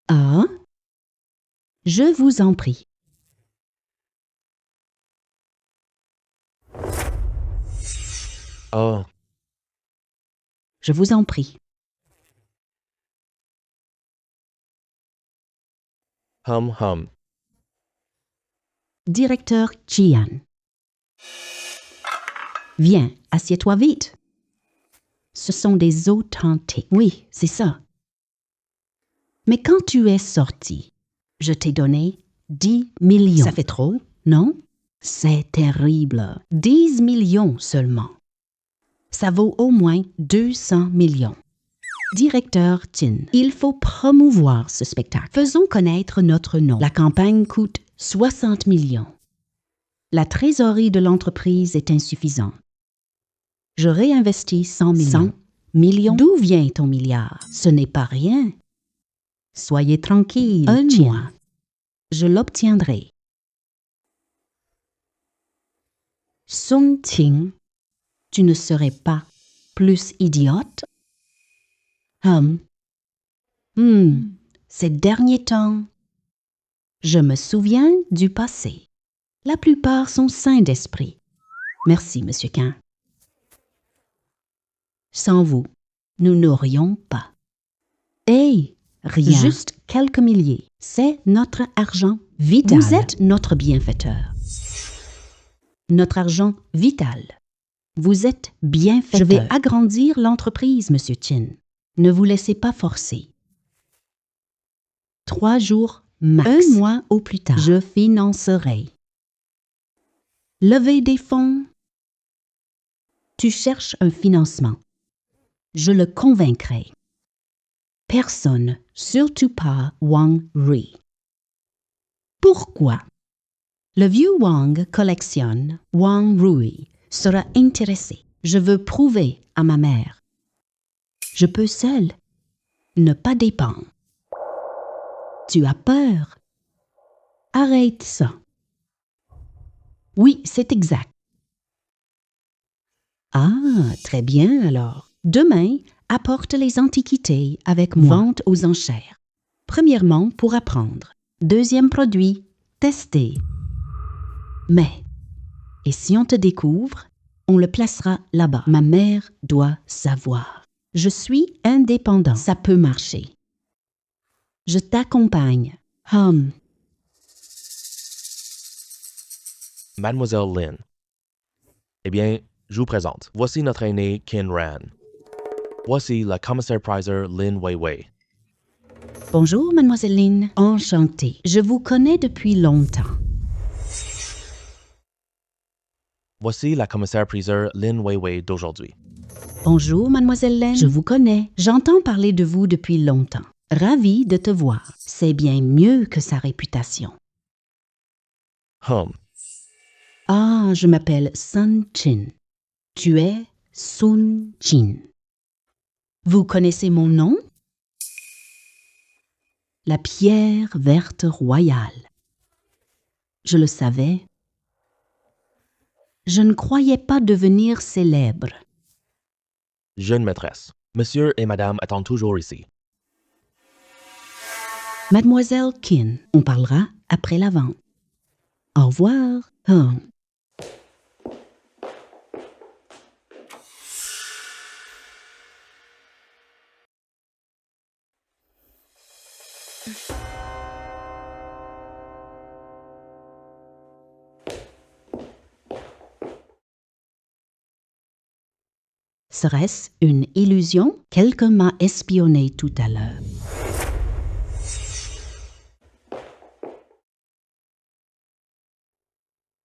Ah? Je vous en prie. Oh, Je vous en prie. hum. Directeur Chian. Viens, assieds-toi vite. Ce sont des authentiques. Oui, c'est ça. Mais quand tu es sorti, je t'ai donné 10 millions. Ça fait trop, non? C'est terrible. 10 millions seulement. Ça vaut au moins 200 millions. Directeur Tin, il faut promouvoir ce spectacle. Faisons connaître notre nom. La campagne coûte 60 millions. La trésorerie de l'entreprise est insuffisante. Je réinvestis 100 millions. 100 millions? D'où vient ton milliard? Ce n'est pas rien. Soyez tranquille, un mois. Je l'obtiendrai. Sun Ting, tu ne serais pas plus idiote? Ces derniers temps, je me souviens du passé. La plupart sont sains d'esprit. Merci, Monsieur Quin. Sans vous, nous n'aurions pas. Hey, rien. Juste quelques milliers. C'est notre argent vital. Vous êtes notre bienfaiteur. Notre argent vital. Vous êtes bienfaiteur. Je vais agrandir l'entreprise, Monsieur Chin. Ne vous laissez pas forcer. 3 jours max. 1 mois au plus tard. Je financerai. Lever des fonds. Tu cherches un financement. Je le convaincrai. Personne, surtout pas Wang Ri. Pourquoi? Le vieux Wang collectionne. Wang Rui sera intéressé. Je veux prouver à ma mère. Je peux seul ne pas dépendre. Tu as peur? Arrête ça. Oui, c'est exact. Ah, très bien alors. Demain, apporte les antiquités avec moi. Vente aux enchères. Premièrement, pour apprendre. Deuxième produit, tester. Mais, et si on te découvre, on le placera là-bas. Ma mère doit savoir. Je suis indépendant. Ça peut marcher. Je t'accompagne. Mademoiselle Lin. Eh bien, je vous présente. Voici notre aîné Kin Ran. Voici la commissaire-priseur Lin Weiwei. Bonjour, Mademoiselle Lin. Enchantée. Je vous connais depuis longtemps. Voici la commissaire-priseur Lin Weiwei d'aujourd'hui. Bonjour, Mademoiselle Lin. Je vous connais. J'entends parler de vous depuis longtemps. Ravie de te voir. C'est bien mieux que sa réputation. Ah, je m'appelle Sun Chin. Tu es Sun Chin. Vous connaissez mon nom? La pierre verte royale. Je le savais. Je ne croyais pas devenir célèbre. Jeune maîtresse. Monsieur et madame attendent toujours ici. Mademoiselle Qin, on parlera après la vente. Au revoir. Serait-ce une illusion? Quelqu'un m'a espionné tout à l'heure.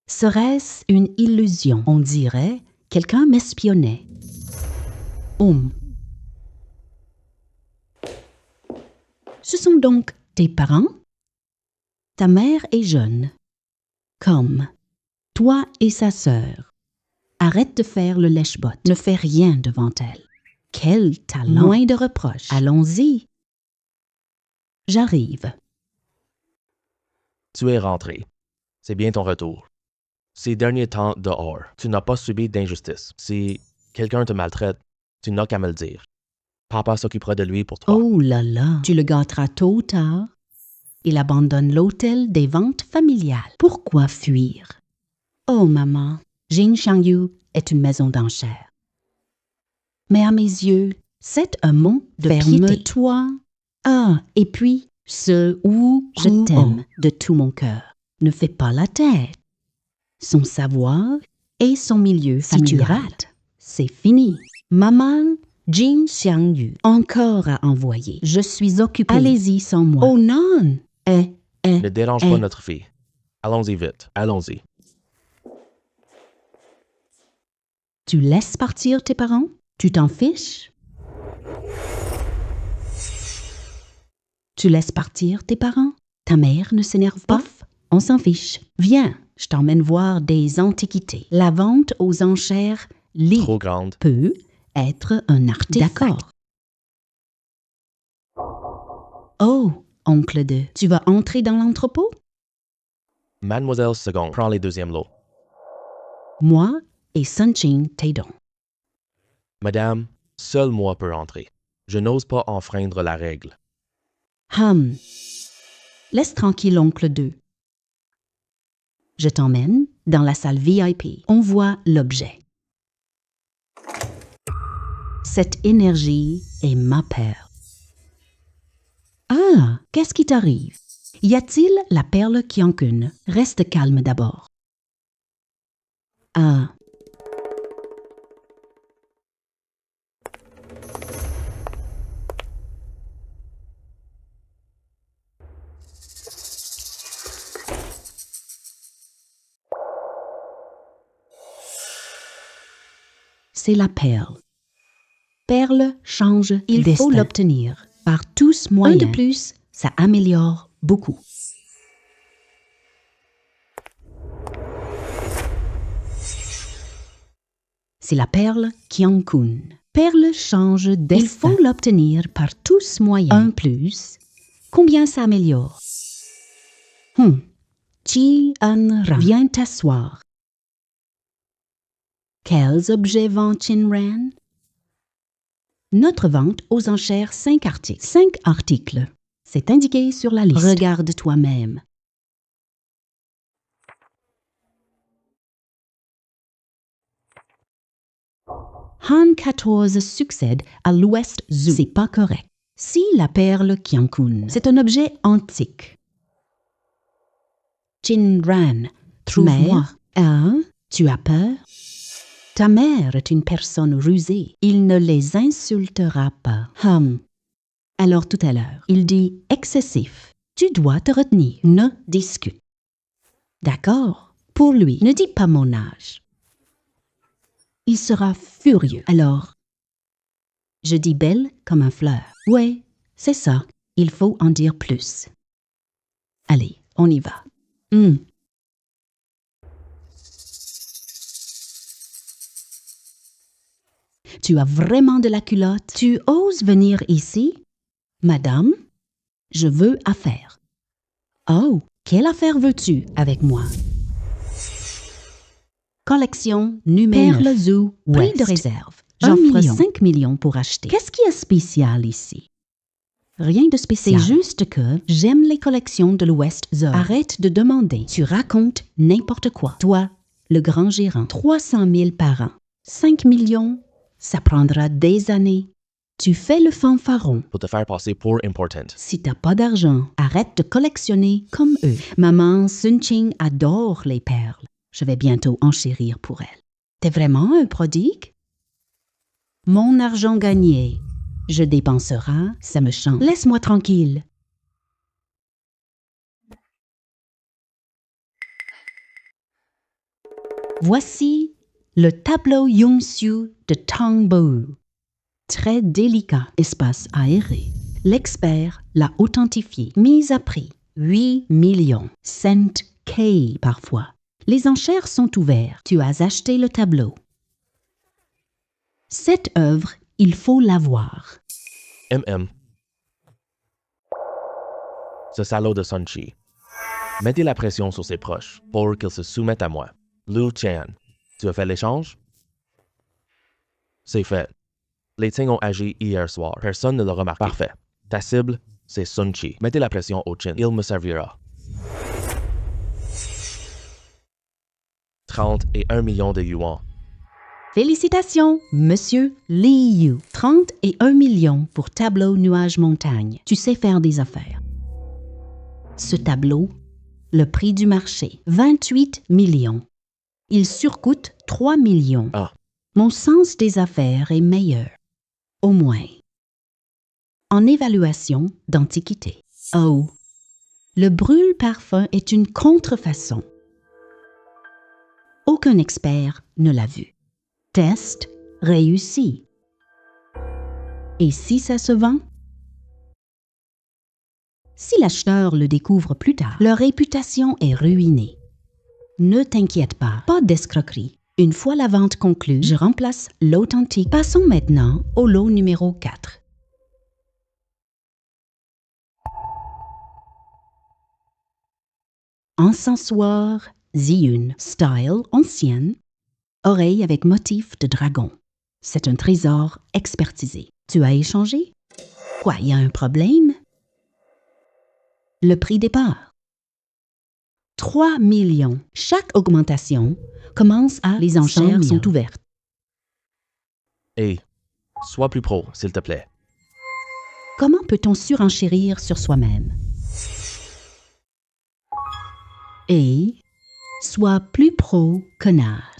Serait-ce une illusion? On dirait quelqu'un m'espionnait. Ce sont donc tes parents? Ta mère est jeune, comme toi et sa sœur. Arrête de faire le lèche-botte. Ne fais rien devant elle. Quel talent! Moins de reproches. Allons-y. J'arrive. Tu es rentré. C'est bien ton retour. Ces derniers temps dehors, tu n'as pas subi d'injustice. Si quelqu'un te maltraite, tu n'as qu'à me le dire. Papa s'occupera de lui pour toi. Oh là là, tu le gâteras tôt ou tard. Il abandonne l'hôtel des ventes familiales. Pourquoi fuir? Oh maman, Jin Shangyu est une maison d'enchères. Mais à mes yeux, c'est un mot de piété. Ferme-toi. Ah, et puis, ce où je t'aime de tout mon cœur. Ne fais pas la tête. Son savoir et son milieu familial. Si tu rates, c'est fini. Maman, Jin Xiangyu, encore à envoyer. Je suis occupée. Allez-y sans moi. Oh non! Ne dérange pas notre fille. Allons-y vite. Allons-y. Tu laisses partir tes parents? Tu t'en fiches? Tu laisses partir tes parents? Ta mère ne s'énerve pas? Bof, on s'en fiche. Viens, je t'emmène voir des antiquités. La vente aux enchères Trop grande. peut être un artefact. D'accord. Oh, oncle 2, tu vas entrer dans l'entrepôt? Mademoiselle Seconde prend les deuxièmes lots. Moi et Sunching t'aidons. Madame, seul moi peux entrer. Je n'ose pas enfreindre la règle. Laisse tranquille oncle 2. Je t'emmène dans la salle VIP. On voit l'objet. Cette énergie est ma perle. Ah, qu'est-ce qui t'arrive? Y a-t-il la perle Kyankun? Reste calme d'abord. Ah. C'est la perle. Perle change il destin. Faut l'obtenir par tous moyens. Un de plus, ça améliore beaucoup. C'est la perle Kyankun. Perle change destin. Il faut l'obtenir par tous moyens. Un plus, combien ça améliore? Chi-an-ra, viens t'asseoir. Quels objets vend Chin-ran? Notre vente aux enchères 5 articles. 5 articles. C'est indiqué sur la liste. Regarde toi-même. Han 14 succède à l'Ouest Zoo. C'est pas correct. Si la perle Kyankun, c'est un objet antique. Chin-ran, trouve-moi. Hein? Tu as peur? Ta mère est une personne rusée. Il ne les insultera pas. Alors tout à l'heure, il dit excessif. Tu dois te retenir. Ne discute. D'accord? Pour lui, ne dis pas mon âge. Il sera furieux. Alors, je dis belle comme un fleur. Ouais, c'est ça. Il faut en dire plus. Allez, on y va. Tu as vraiment de la culotte? Tu oses venir ici? Madame, je veux affaire. Oh, quelle affaire veux-tu avec moi? Collection numéro 9. Perle Zoo, prix de réserve. J'offre 5 millions pour acheter. Qu'est-ce qui est spécial ici? Rien de spécial. C'est juste que j'aime les collections de l'Ouest Zoo. Arrête de demander. Tu racontes n'importe quoi. Toi, le grand gérant, 300 000 par an. 5 millions, ça prendra des années. Tu fais le fanfaron. Pour te faire passer pour important. Si t'as pas d'argent, arrête de collectionner comme eux. Maman Sunching adore les perles. Je vais bientôt enchérir pour elle. T'es vraiment un prodigue? Mon argent gagné, je dépenserai, ça me chante. Laisse-moi tranquille. Voici le tableau Yongsu de Tangbo. Très délicat, espace aéré. L'expert l'a authentifié, mise à prix 8 millions, cent K parfois. Les enchères sont ouvertes. Tu as acheté le tableau. Cette œuvre, il faut l'avoir. Ce salaud de Sun-Chi. Mettez la pression sur ses proches pour qu'ils se soumettent à moi. Liu Chan, tu as fait l'échange? C'est fait. Les Ting ont agi hier soir. Personne ne l'a remarqué. Parfait. Ta cible, c'est Sun-Chi. Mettez la pression au Chin. Il me servira. 31 millions de yuan. Félicitations, Monsieur Liu. 31 millions pour tableau nuage-montagne. Tu sais faire des affaires. Ce tableau, le prix du marché, 28 millions. Il surcoûte 3 millions. Ah. Mon sens des affaires est meilleur. Au moins. En évaluation d'antiquité. Oh. Le brûle-parfum est une contrefaçon. Aucun expert ne l'a vu. Test réussi. Et si ça se vend? Si l'acheteur le découvre plus tard, leur réputation est ruinée. Ne t'inquiète pas d'escroquerie. Une fois la vente conclue, je remplace l'authentique. Passons maintenant au lot numéro 4. Encensoir Ziyun, style ancienne, oreille avec motif de dragon. C'est un trésor expertisé. Tu as échangé? Quoi, il y a un problème? Le prix départ. 3 millions. Chaque augmentation commence à les enchères sont ouvertes. Hey, sois plus pro, s'il te plaît. Comment peut-on surenchérir sur soi-même? Et sois plus pro, connard.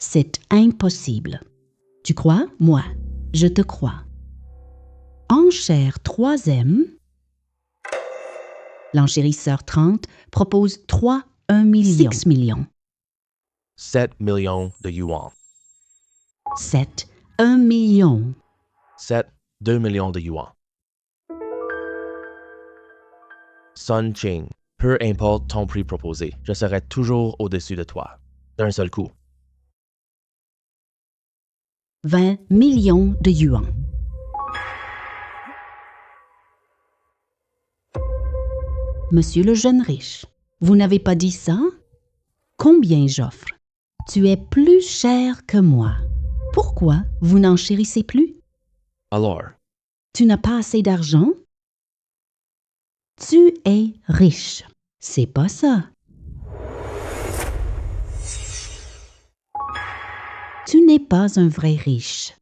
C'est impossible. Tu crois? Moi, je te crois. Enchère 3M. L'enchérisseur 30 propose 1 million. 6 millions. 7 millions de yuan. 7, 1 million. 7, 2 millions de yuan. Sun Ching, peu importe ton prix proposé, je serai toujours au-dessus de toi, d'un seul coup. 20 millions de yuan. Monsieur le jeune riche, vous n'avez pas dit ça? Combien j'offre? Tu es plus cher que moi. Pourquoi vous n'enchérissez plus? Alors, Tu n'as pas assez d'argent? Tu es riche. C'est pas ça. Tu n'es pas un vrai riche.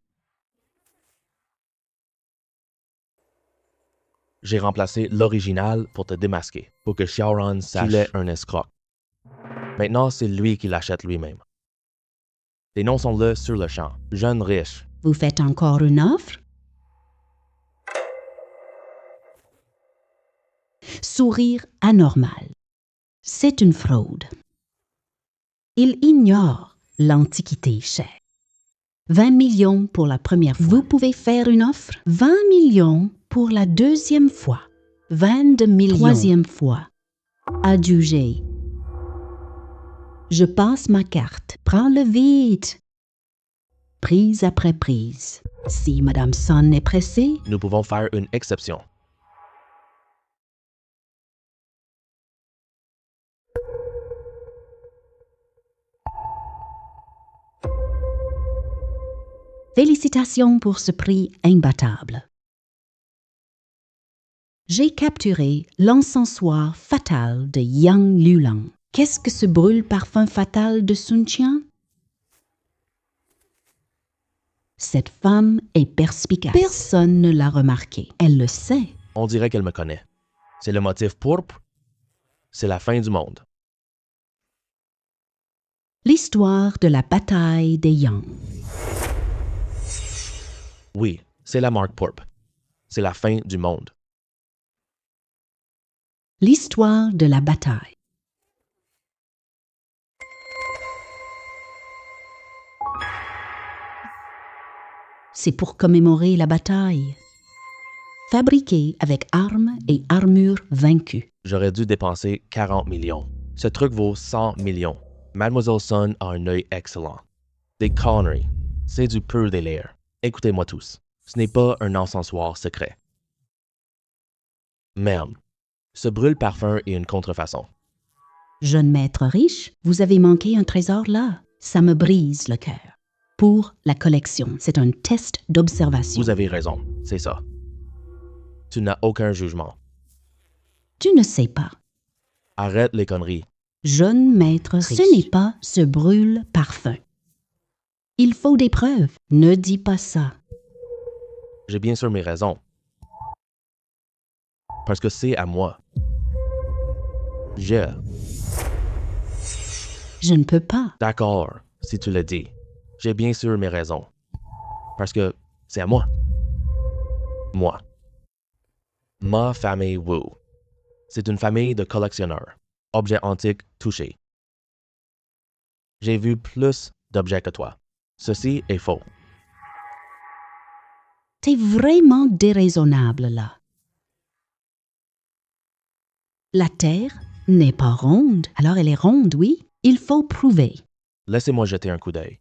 j'ai remplacé l'original pour te démasquer, pour que Xiaoran sache qu'il est un escroc. Maintenant, c'est lui qui l'achète lui-même. Les noms sont là sur le champ. Jeune riche. Vous faites encore une offre? Sourire anormal. C'est une fraude. Il ignore l'antiquité chère. 20 millions pour la première fois. Vous pouvez faire une offre? 20 millions pour la deuxième fois. 22 millions. Troisième fois. Adjugé. Je passe ma carte. Prends-le vite. Prise après prise. Si Madame Sun est pressée, Nous pouvons faire une exception. félicitations pour ce prix imbattable. J'ai capturé l'encensoir fatal de Yang Lulang. Qu'est-ce que ce brûle-parfum fatal de Sun Qian? Cette femme est perspicace. Personne ne l'a remarqué. Elle le sait. On dirait qu'elle me connaît. C'est le motif pourpre. C'est la fin du monde. L'histoire de la bataille des Yang. Oui, c'est la marque pourpre. C'est la fin du monde. L'histoire de la bataille. C'est pour commémorer la bataille. Fabriquée avec armes et armures vaincues. J'aurais dû dépenser 40 millions. Ce truc vaut 100 millions. Mademoiselle Sun a un œil excellent. Des conneries. C'est du pur délire. Écoutez-moi tous. Ce n'est pas un encensoir secret. Merde. Ce brûle-parfum est une contrefaçon. Jeune maître riche, vous avez manqué un trésor là. Ça me brise le cœur. Pour la collection, c'est un test d'observation. Vous avez raison, c'est ça. Tu n'as aucun jugement. Tu ne sais pas. Arrête les conneries. Jeune maître riche, ce n'est pas ce brûle-parfum. Il faut des preuves. Ne dis pas ça. J'ai bien sûr mes raisons. Parce que c'est à moi. Je ne peux pas. D'accord, si tu le dis. J'ai bien sûr mes raisons. Parce que c'est à moi. Moi. Ma famille Wu. C'est une famille de collectionneurs. Objets antiques touchés. J'ai vu plus d'objet que toi. Ceci est faux. T'es vraiment déraisonnable, là. La Terre n'est pas ronde. Alors elle est ronde, oui. Il faut prouver. Laissez-moi jeter un coup d'œil.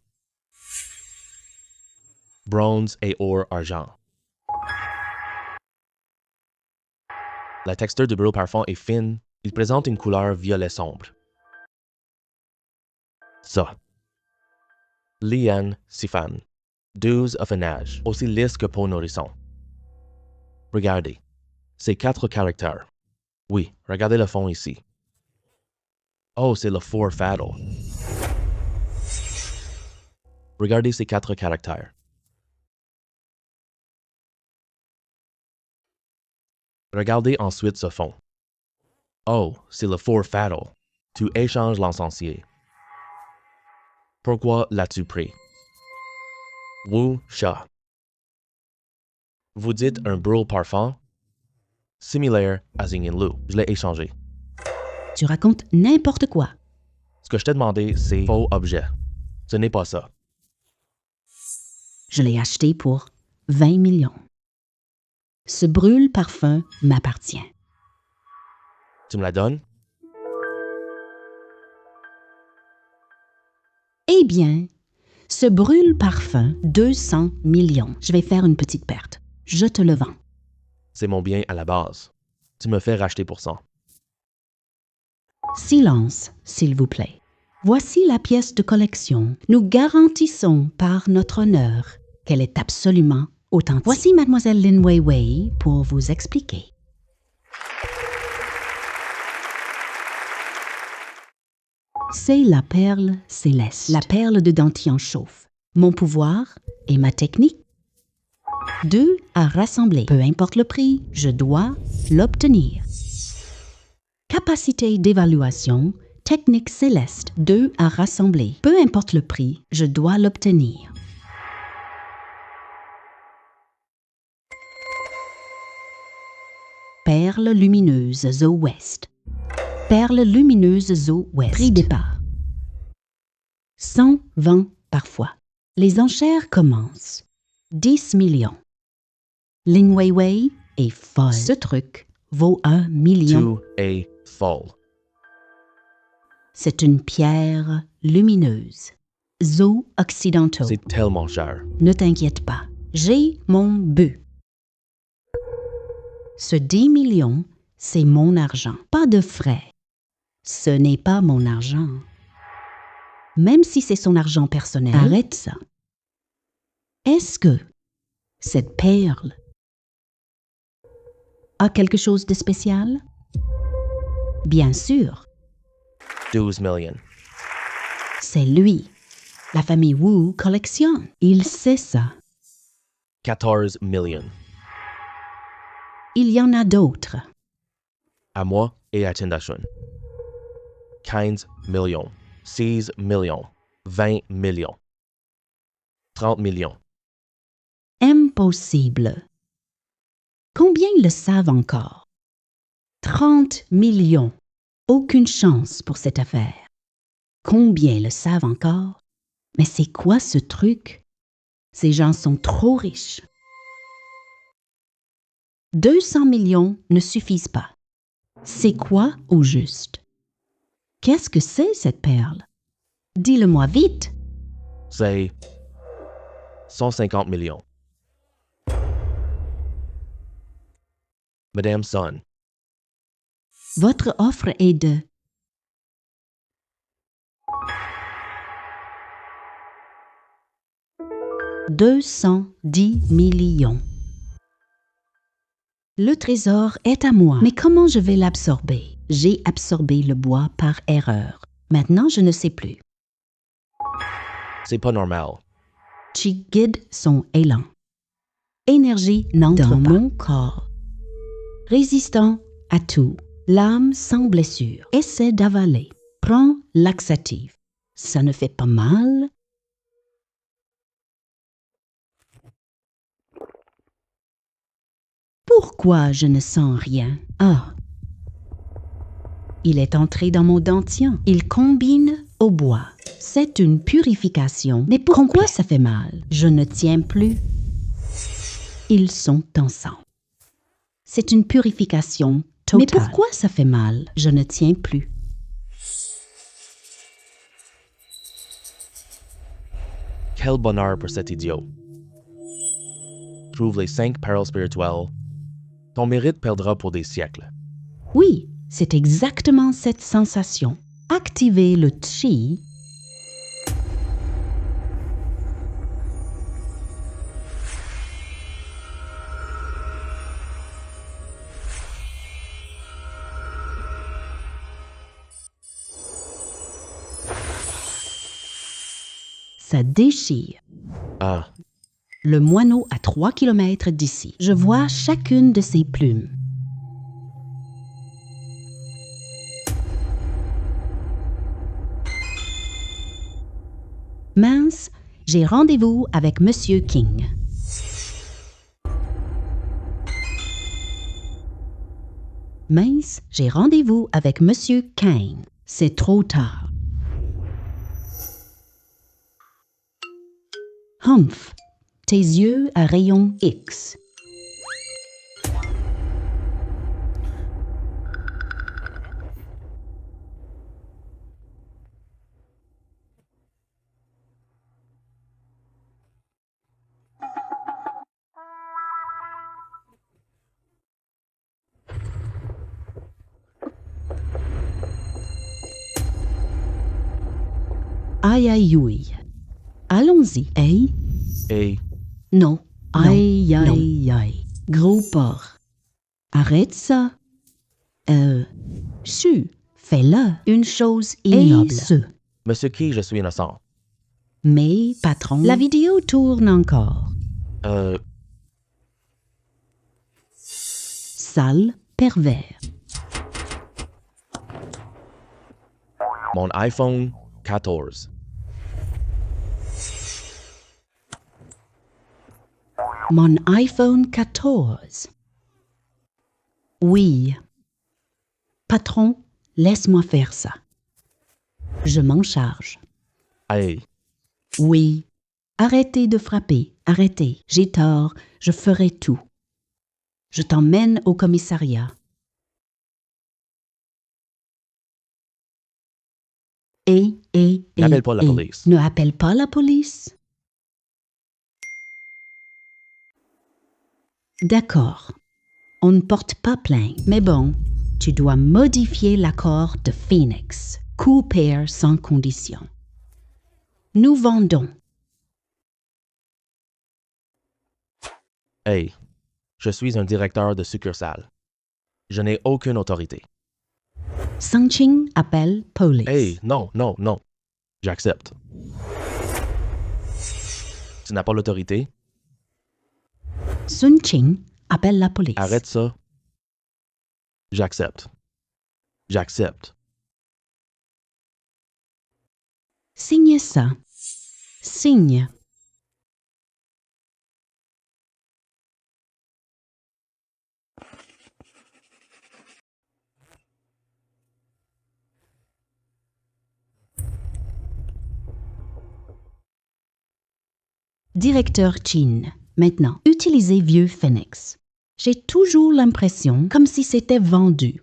Bronze et or argent. La texture du brûle parfum est fine. Il présente une couleur violet sombre. Ça. Liane Sifan. 12 affinage, aussi lisse que peau nourrisson. Regardez. Ces 4 caractères. Oui, regardez le fond ici. Oh, c'est le four fatal. Regardez ces 4 caractères. Regardez ensuite ce fond. Oh, c'est le four fatal. Tu échanges l'encensier. Pourquoi l'as-tu pris? Wu Sha. Vous dites un brûle parfum similaire à Xingyin Lu. Je l'ai échangé. Tu racontes n'importe quoi. Ce que je t'ai demandé, c'est faux objet. Ce n'est pas ça. Je l'ai acheté pour 20 millions. Ce brûle-parfum m'appartient. Tu me la donnes? Eh bien, ce brûle-parfum, 200 millions. Je vais faire une petite perte. Je te le vends. C'est mon bien à la base. Tu me fais racheter pour ça. Silence, s'il vous plaît. Voici la pièce de collection. Nous garantissons par notre honneur qu'elle est absolument authentique. Voici Mademoiselle Lin Weiwei pour vous expliquer. C'est la perle céleste, la perle de dentille en chauffe. Mon pouvoir et ma technique. 2 à rassembler. Peu importe le prix, je dois l'obtenir. Capacité d'évaluation, technique céleste, 2 à rassembler. Peu importe le prix, je dois l'obtenir. Perle lumineuse Zo West. Perle lumineuse Zo West. Prix départ. 120 parfois. Les enchères commencent. 10 millions. Lin Weiwei est folle. Ce truc vaut 1 million. Tu es folle. C'est une pierre lumineuse. Zo Occidentaux. C'est tellement cher. Ne t'inquiète pas. J'ai mon but. Ce 10 millions, c'est mon argent. Pas de frais. Ce n'est pas mon argent. Même si c'est son argent personnel, arrête ça. Est-ce que cette perle a quelque chose de spécial? Bien sûr, 12 millions. c'est lui. La famille Wu collectionne. Il sait ça. 14 millions. Il y en a d'autres. À moi et à Tindashun. 15 millions. 6 millions. 20 millions. 30 millions. Impossible. Combien le savent encore? 30 millions. Aucune chance pour cette affaire. Combien le savent encore? Mais c'est quoi ce truc? Ces gens sont trop riches. 200 millions ne suffisent pas. C'est quoi au juste? Qu'est-ce que c'est cette perle? Dis-le-moi vite. C'est 150 millions. Madame Sun, Votre offre est de 210 millions. Le trésor est à moi. Mais comment je vais l'absorber? J'ai absorbé le bois par erreur. Maintenant, je ne sais plus. c'est pas normal. Tu guides son élan. Énergie n'entre dans mon corps. Résistant à tout. L'âme sans blessure. Essaie d'avaler. Prends laxatif. Ça ne fait pas mal. Pourquoi je ne sens rien? Ah! Il est entré dans mon dentier. Il combine au bois. C'est une purification. Mais pourquoi ça fait mal? Je ne tiens plus. Ils sont ensemble. C'est une purification totale. Mais pourquoi ça fait mal? Je ne tiens plus. Quel bonheur pour cet idiot. Trouve les 5 perles spirituelles. Ton mérite perdra pour des siècles. Oui, c'est exactement cette sensation. Activez le chi. Ça déchire. Ah, Le moineau à 3 kilomètres d'ici. Je vois chacune de ses plumes. Mince, j'ai rendez-vous avec Monsieur King. Mince, j'ai rendez-vous avec Monsieur Kang. C'est trop tard. Humph, tes yeux à rayon X. Aïe aïe aïe. Allons-y. Hey? et Non. Aïe aïe aïe. Gros porc. Arrête ça. Chut. Fais-le. Une chose ignoble. Monsieur Key, je suis innocent. Mais, patron, la vidéo tourne encore. Sale pervers. Mon iPhone 14. Mon iPhone 14. Oui. Patron, laisse-moi faire ça. Je m'en charge. Hey, Oui. Arrêtez de frapper. Arrêtez. J'ai tort. Je ferai tout. Je t'emmène au commissariat. N'appelle pas la police. Ne appelle pas la police. D'accord. On ne porte pas plainte. Mais bon, tu dois modifier l'accord de Phoenix. Couper sans condition. Nous vendons. hey, je suis un directeur de succursale. Je n'ai aucune autorité. Sanching appelle police. Hey, non, non, non. J'accepte. Tu n'as pas l'autorité? Sun Ching appelle la police. Arrête ça. J'accepte. J'accepte. Signe ça. Signe. Directeur Chin. Maintenant, utilisez vieux Phoenix. J'ai toujours l'impression comme si c'était vendu.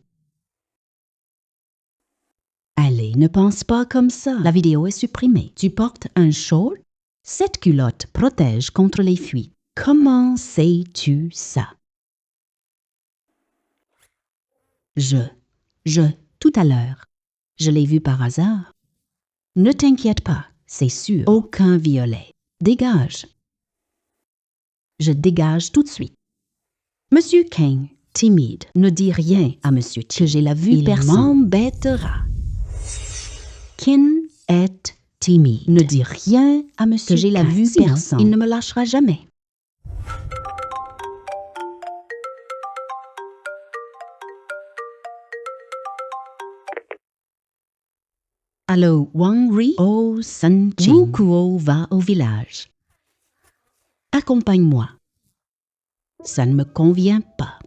Allez, ne pense pas comme ça. La vidéo est supprimée. Tu portes un short? Cette culotte protège contre les fuites. Comment sais-tu ça? Tout à l'heure. Je l'ai vu par hasard. Ne t'inquiète pas, c'est sûr. Aucun violet. Dégage. Je dégage tout de suite. Monsieur Kang, timide, ne dis rien à Monsieur Chi que j'ai la vue personne. Il m'embêtera. Kin est timide. Ne dis rien à Monsieur que j'ai la vue personne. Il ne me lâchera jamais. Allô, Wang Ri? Oh, Sun Ching. Wu Kuo va au village. Accompagne-moi. Ça ne me convient pas.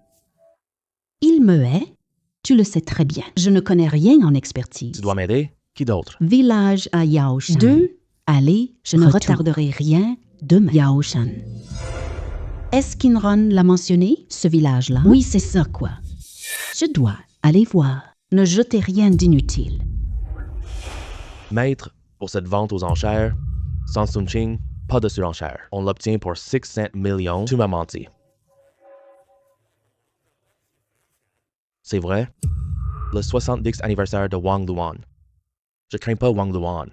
Il me hait? Tu le sais très bien. Je ne connais rien en expertise. Tu dois m'aider? Qui d'autre? Village à Yaoshan. 2. Allez, je ne retarderai rien demain. Yaoshan. Est-ce qu'Inron l'a mentionné, ce village-là? Oui, c'est ça, quoi. Je dois aller voir. Ne jetez rien d'inutile. Maître, pour cette vente aux enchères, sans Sun-Ching, pas de surenchère. On l'obtient pour 600 millions. Tu m'as menti. C'est vrai? Le 70e anniversaire de Wang Luan. Je crains pas Wang Luan.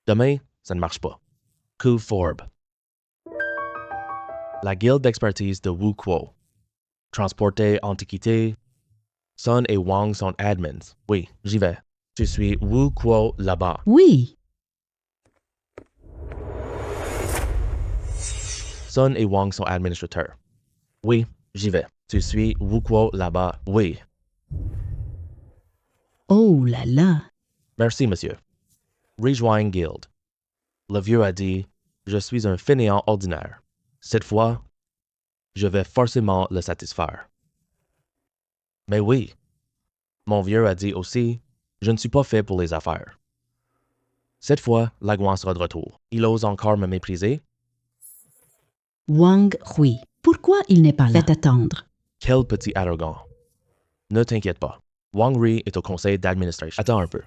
Demain, ça ne marche pas. Coup Forbes. La guilde d'expertise de Wu Kuo. Transporter antiquité. Sun et Wang sont admins. Oui, j'y vais. Je suis Wu Kuo là-bas. Oui. Sun et Wang sont administrateurs. Oui, j'y vais. Tu suis Wu Kuo là-bas. Oui. Oh là là. Merci, monsieur. Rejoigne Guild. Le vieux a dit, je suis un fainéant ordinaire. Cette fois, je vais forcément le satisfaire. Mais oui, mon vieux a dit aussi, je ne suis pas fait pour les affaires. Cette fois, Lagouan sera de retour. Il ose encore me mépriser? Wang Hui. Pourquoi il n'est pas là? Faites attendre. Quel petit arrogant. Ne t'inquiète pas. Wang Ri est au conseil d'administration. Attends un peu.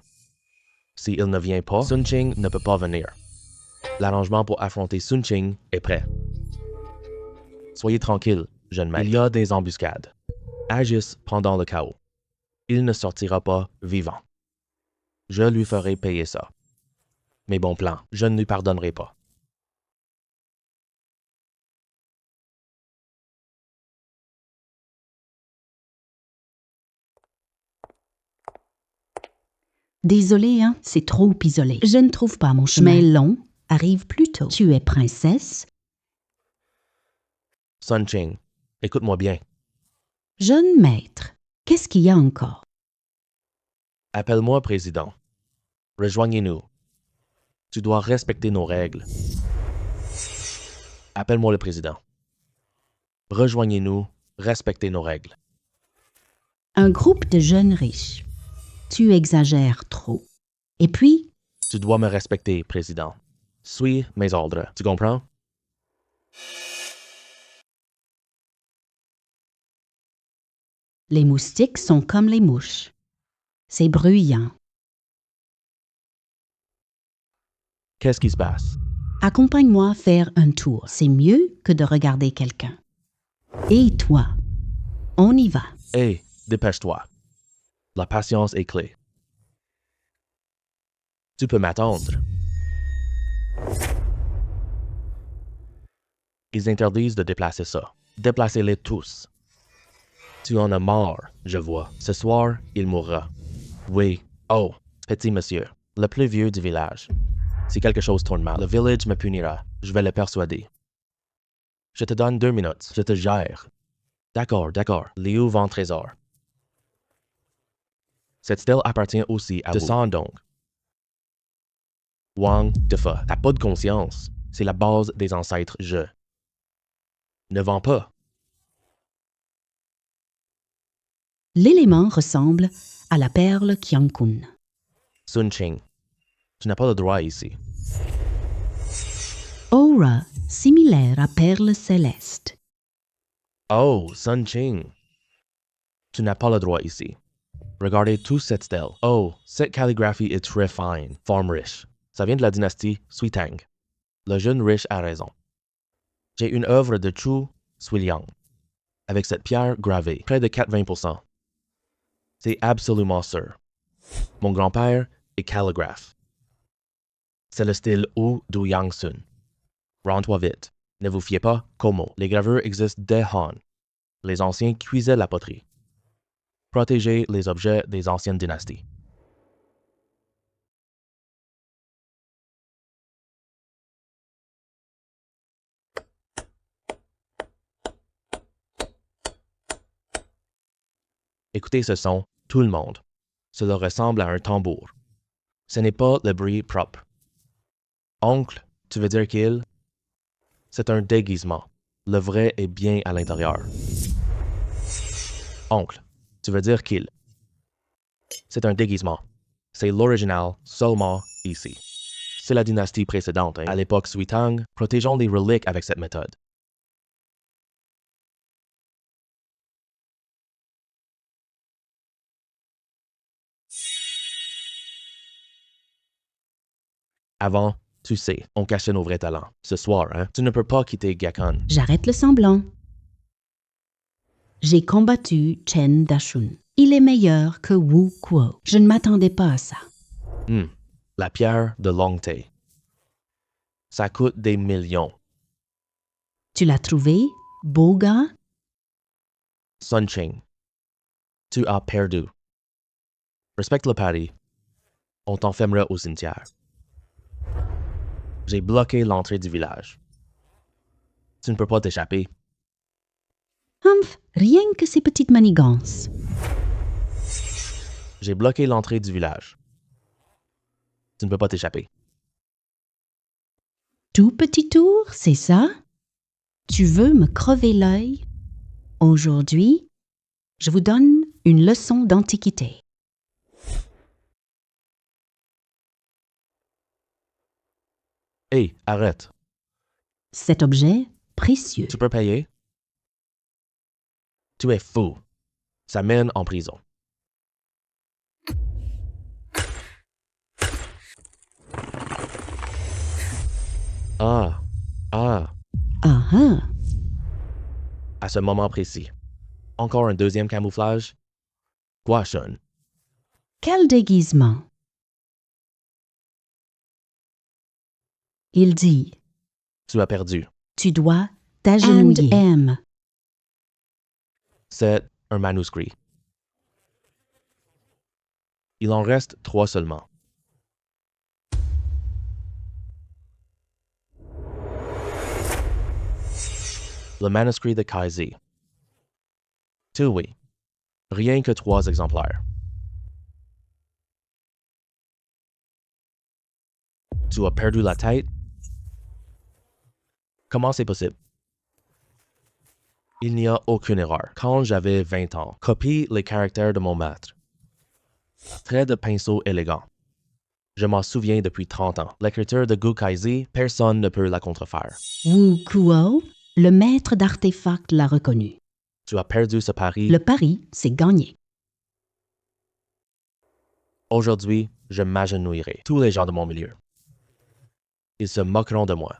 S'il ne vient pas, Sun-Ching ne peut pas venir. L'arrangement pour affronter Sun-Ching est prêt. Soyez tranquille, jeune maître. Il y a des embuscades. Agisse pendant le chaos. Il ne sortira pas vivant. Je lui ferai payer ça. Mes bons plans, je ne lui pardonnerai pas. Désolé, hein, c'est trop isolé. Je ne trouve pas mon chemin long. Arrive plus tôt. Tu es princesse? Sun-Ching, écoute-moi bien. Jeune maître, qu'est-ce qu'il y a encore? Appelle-moi président. Rejoignez-nous. Tu dois respecter nos règles. Appelle-moi le président. Rejoignez-nous, respectez nos règles. Un groupe de jeunes riches. Tu exagères trop. Et puis? Tu dois me respecter, président. Suis mes ordres, tu comprends? Les moustiques sont comme les mouches. C'est bruyant. Qu'est-ce qui se passe? Accompagne-moi faire un tour. C'est mieux que de regarder quelqu'un. Et toi? On y va. Hé, dépêche-toi. La patience est clé. Tu peux m'attendre. Ils interdisent de déplacer ça. Déplacez-les tous. Tu en as marre, je vois. Ce soir, il mourra. Oui. Oh, petit monsieur, le plus vieux du village. Si quelque chose tourne mal, le village me punira. Je vais le persuader. Je te donne 2 minutes. Je te gère. D'accord. Liu vend trésor. Cette stèle appartient aussi à Descends donc. Wang Defa, t'as pas de conscience. C'est la base des ancêtres je. Ne vends pas. L'élément ressemble à la perle Qiankun. Sun-Ching, tu n'as pas le droit ici. Aura similaire à perle céleste. Oh, Sun-Ching, tu n'as pas le droit ici. Regardez toute cette stèle. Oh, cette calligraphie est très fine, forme riche. Ça vient de la dynastie Suitang. Le jeune riche a raison. J'ai une œuvre de Chu Suiliang, avec cette pierre gravée, près de 80%. C'est absolument sûr. Mon grand-père est calligraphe. C'est le style Wu du Yangsun. Rends-toi vite. Ne vous fiez pas, Como. Les gravures existent dès Han. Les anciens cuisaient la poterie. Protégez les objets des anciennes dynasties. Écoutez ce son, tout le monde. Cela ressemble à un tambour. Ce n'est pas le bruit propre. Oncle, tu veux dire qu'il? C'est un déguisement. Le vrai est bien à l'intérieur. Oncle, tu veux dire qu'il? C'est un déguisement. C'est l'original seulement ici. C'est la dynastie précédente. À l'époque Sui Tang, protégeons les reliques avec cette méthode. Avant, tu sais, on cachait nos vrais talents. Ce soir, hein, tu ne peux pas quitter Gakon. J'arrête le semblant. J'ai combattu Chen Dashun. Il est meilleur que Wu Kuo. Je ne m'attendais pas à ça. La pierre de Longte. Ça coûte des millions. Tu l'as trouvé, beau gars? Sun Ching, tu as perdu. Respecte le pari. On t'enfermera au cimetière. J'ai bloqué l'entrée du village. Tu ne peux pas t'échapper. Humph, rien que ces petites manigances. J'ai bloqué l'entrée du village. Tu ne peux pas t'échapper. Tout petit tour, c'est ça? Tu veux me crever l'œil? Aujourd'hui, je vous donne une leçon d'antiquité. Hé, arrête. Cet objet précieux. Tu peux payer? Tu es fou. Ça mène en prison. Ah. Ah ah, À ce moment précis. Encore un deuxième camouflage? Quoi, Sean? quel déguisement. Il dit, Tu as perdu. tu dois t'agenouiller. M. C'est un manuscrit. Il en reste 3 seulement. Le manuscrit de Kaizi. Tu oui. Rien que 3 exemplaires. Tu as perdu la tête? Comment c'est possible? Il n'y a aucune erreur. Quand j'avais 20 ans, copie les caractères de mon maître. Trait de pinceau élégant. Je m'en souviens depuis 30 ans. L'écriture de Gu Kaizi, personne ne peut la contrefaire. Wu Kuo, le maître d'artefacts, l'a reconnu. Tu as perdu ce pari. Le pari, c'est gagné. Aujourd'hui, je m'agenouillerai. Tous les gens de mon milieu. Ils se moqueront de moi.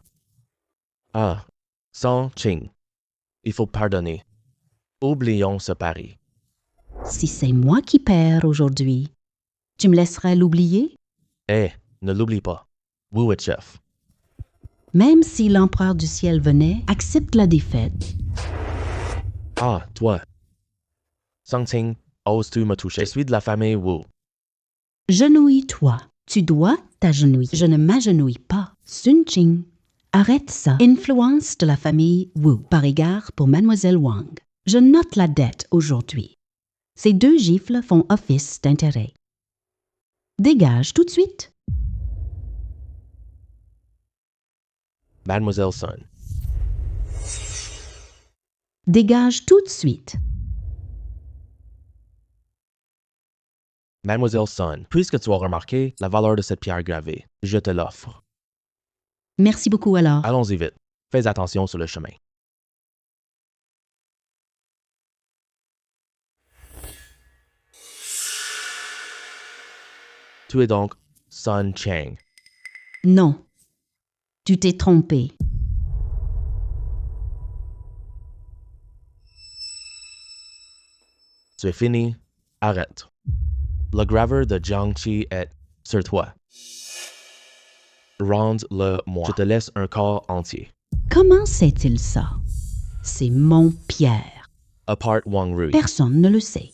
Ah, Sun Ching. Il faut pardonner. Oublions ce pari. Si c'est moi qui perds aujourd'hui, tu me laisseras l'oublier? Eh, ne l'oublie pas. Wu est chef. Même si l'empereur du ciel venait, accepte la défaite. Ah, toi. Song Ting, oses-tu me toucher? Je suis de la famille Wu. Genouille-toi. Tu dois t'agenouiller. Je ne m'agenouille pas. Sun Ching, arrête ça. Influence de la famille Wu par égard pour Mademoiselle Wang. Je note la dette aujourd'hui. Ces 2 gifles font office d'intérêt. Dégage tout de suite. Mademoiselle Sun. Dégage tout de suite. Mademoiselle Sun, puisque tu as remarqué la valeur de cette pierre gravée, je te l'offre. Merci beaucoup alors. Allons-y vite. Fais attention sur le chemin. Tu es donc Sun Chang. Non. Tu t'es trompé. Tu es fini. Arrête. Le graveur de Jiangqi est sur toi. Rends-le-moi. Je te laisse un corps entier. Comment sait-il ça? C'est mon pierre. Apart Wang Rui. Personne ne le sait.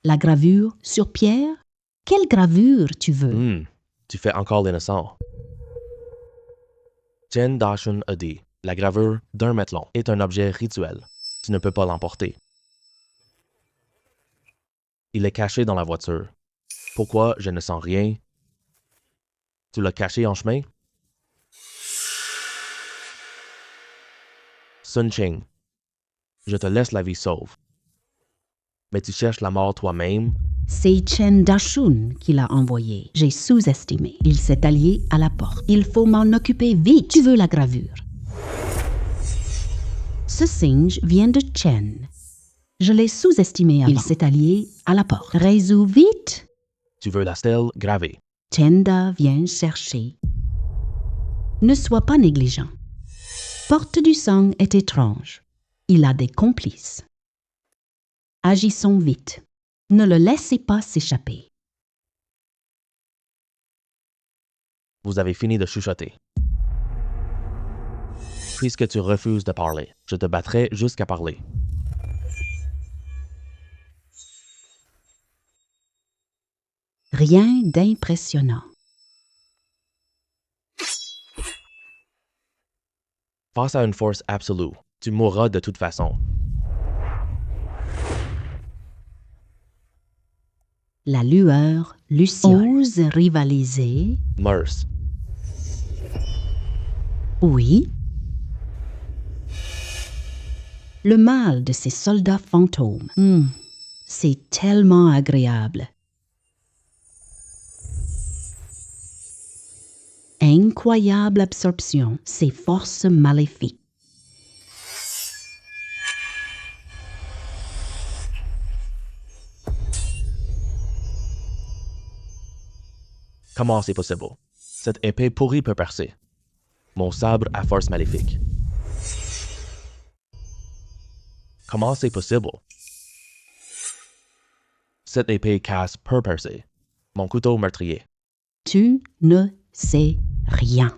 La gravure sur pierre? Quelle gravure tu veux? Tu fais encore l'innocent. Chen Dashun a dit, la gravure d'un mètre long est un objet rituel. Tu ne peux pas l'emporter. Il est caché dans la voiture. Pourquoi je ne sens rien? Tu l'as caché en chemin? Sun Ching, je te laisse la vie sauve. Mais tu cherches la mort toi-même C'est Chen Dashun qui l'a envoyé. J'ai sous-estimé. Il s'est allié à la porte. Il faut m'en occuper vite. Tu veux la gravure? Ce singe vient de Chen. Je l'ai sous-estimé avant. Il s'est allié à la porte. Résous vite. Tu veux la stèle gravée. Chenda vient chercher. Ne sois pas négligent. Porte du sang est étrange. Il a des complices. Agissons vite. Ne le laissez pas s'échapper. Vous avez fini de chuchoter. Puisque tu refuses de parler, je te battrai jusqu'à parler. Rien d'impressionnant. Face à une force absolue, tu mourras de toute façon. La lueur luciole. Ose rivaliser. Meurs. Oui. Le mal de ces soldats fantômes. C'est tellement agréable. Incroyable absorption, ces forces maléfiques. Comment c'est possible? Cette épée pourrie peut percer. Mon sabre à force maléfique. Comment c'est possible? Cette épée casse peut percer. Mon couteau meurtrier. Tu ne sais rien.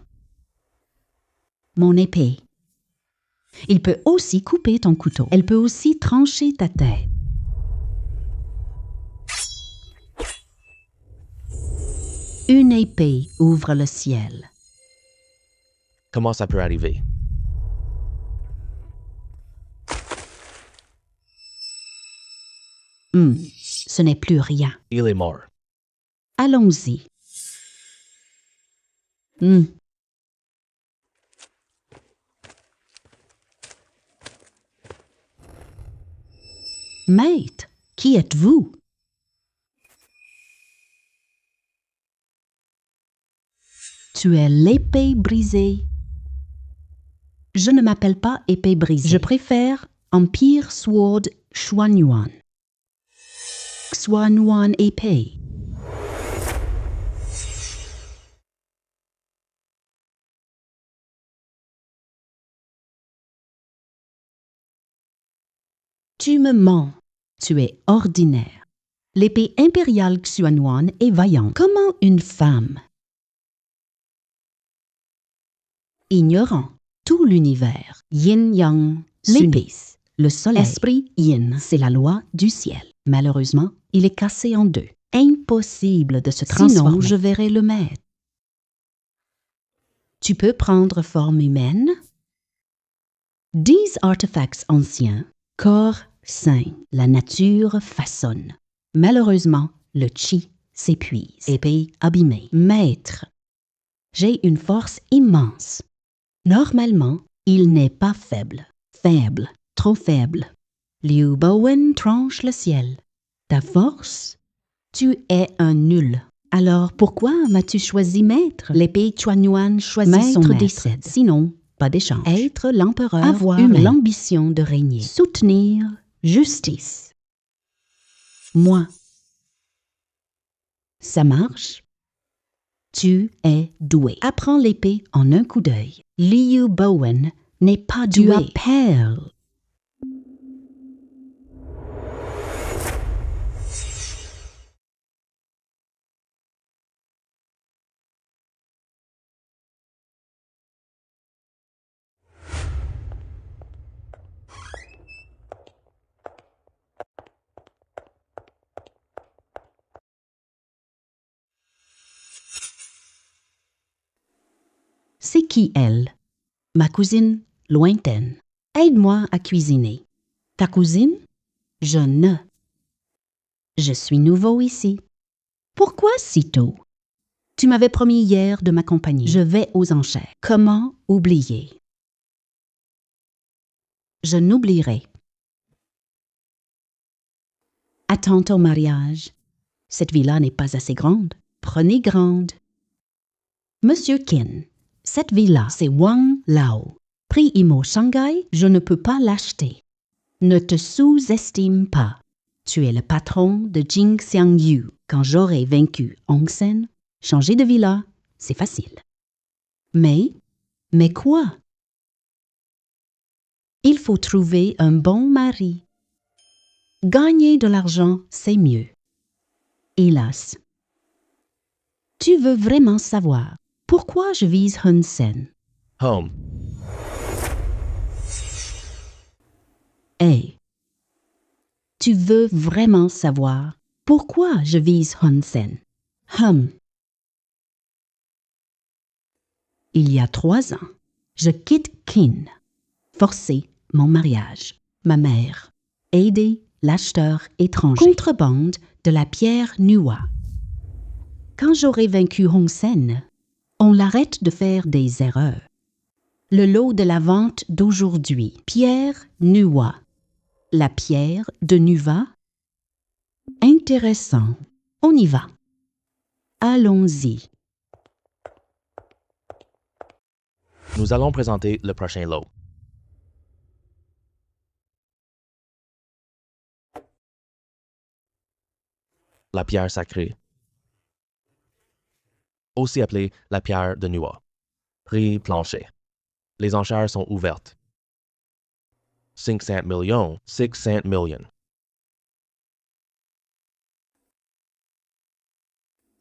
Mon épée. Il peut aussi couper ton couteau. Elle peut aussi trancher ta tête. Une épée ouvre le ciel. Comment ça peut arriver? Ce n'est plus rien. Il est mort. Allons-y. Maître, qui êtes-vous? Tu es l'épée brisée. Je ne m'appelle pas épée brisée. Je préfère Empire Sword Xuanyuan. Xuanyuan épée. Tu me mens. Tu es ordinaire. L'épée impériale Xuanyuan est vaillante. Comment une femme? Ignorant tout l'univers. Yin-yang, l'épice, le soleil, esprit yin, c'est la loi du ciel. Malheureusement, il est cassé en deux. Impossible de se transformer. Sinon, je verrai le maître. Tu peux prendre forme humaine? 10 artefacts anciens, corps sain, la nature façonne. Malheureusement, le chi s'épuise. Épée abîmée. Maître, j'ai une force immense. Normalement, il n'est pas faible. Faible, trop faible. Liu Bowen tranche le ciel. Ta force? Tu es un nul. Alors pourquoi m'as-tu choisi maître? L'épée Xuanyuan choisit son maître décède. Sinon, pas d'échange. Être l'empereur, avoir l'ambition de régner. Soutenir justice. Moi. Ça marche? Tu es doué. Apprends l'épée en un coup d'œil. Liu Bowen n'est pas doué. Tu as perle. C'est qui elle? Ma cousine lointaine. Aide-moi à cuisiner. Ta cousine? Je ne. Je suis nouveau ici. Pourquoi si tôt? Tu m'avais promis hier de m'accompagner. Je vais aux enchères. Comment oublier? Je n'oublierai. Attends au mariage. Cette villa n'est pas assez grande. Prenez grande. Monsieur Qin, cette villa, c'est Wang Lao. Prix IMO Shanghai, je ne peux pas l'acheter. Ne te sous-estime pas. Tu es le patron de Jing Xiangyu. Quand j'aurai vaincu Hong Sen, changer de villa, c'est facile. Mais quoi? Il faut trouver un bon mari. Gagner de l'argent, c'est mieux. Hélas. Tu veux vraiment savoir pourquoi je vise Hun Sen? Home. Hey. Tu veux vraiment savoir pourquoi je vise Hun Sen? Il y a 3 ans, je quitte Qin. Forcer mon mariage. Ma mère. Aider l'acheteur étranger. Contrebande de la pierre Nuwa. Quand j'aurai vaincu Hong Sen, on l'arrête de faire des erreurs. Le lot de la vente d'aujourd'hui. Pierre Nuwa. La pierre de Nuva. Intéressant. On y va. Allons-y. Nous allons présenter le prochain lot. La pierre sacrée. Aussi appelée la pierre de Nuwa. Prix plancher. Les enchères sont ouvertes. 500 millions, 600 millions.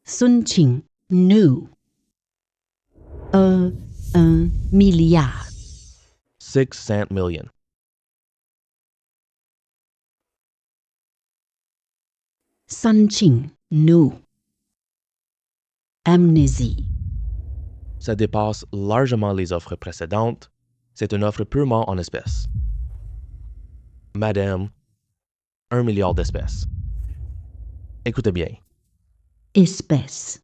Sun Qing, nous. 1 milliard. 600 millions. Sun Qing, nous. Amnésie. Ça dépasse largement les offres précédentes. C'est une offre purement en espèces. Madame, 1 milliard d'espèces. Écoutez bien. Espèce.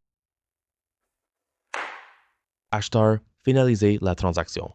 Acheteur, finalisez la transaction.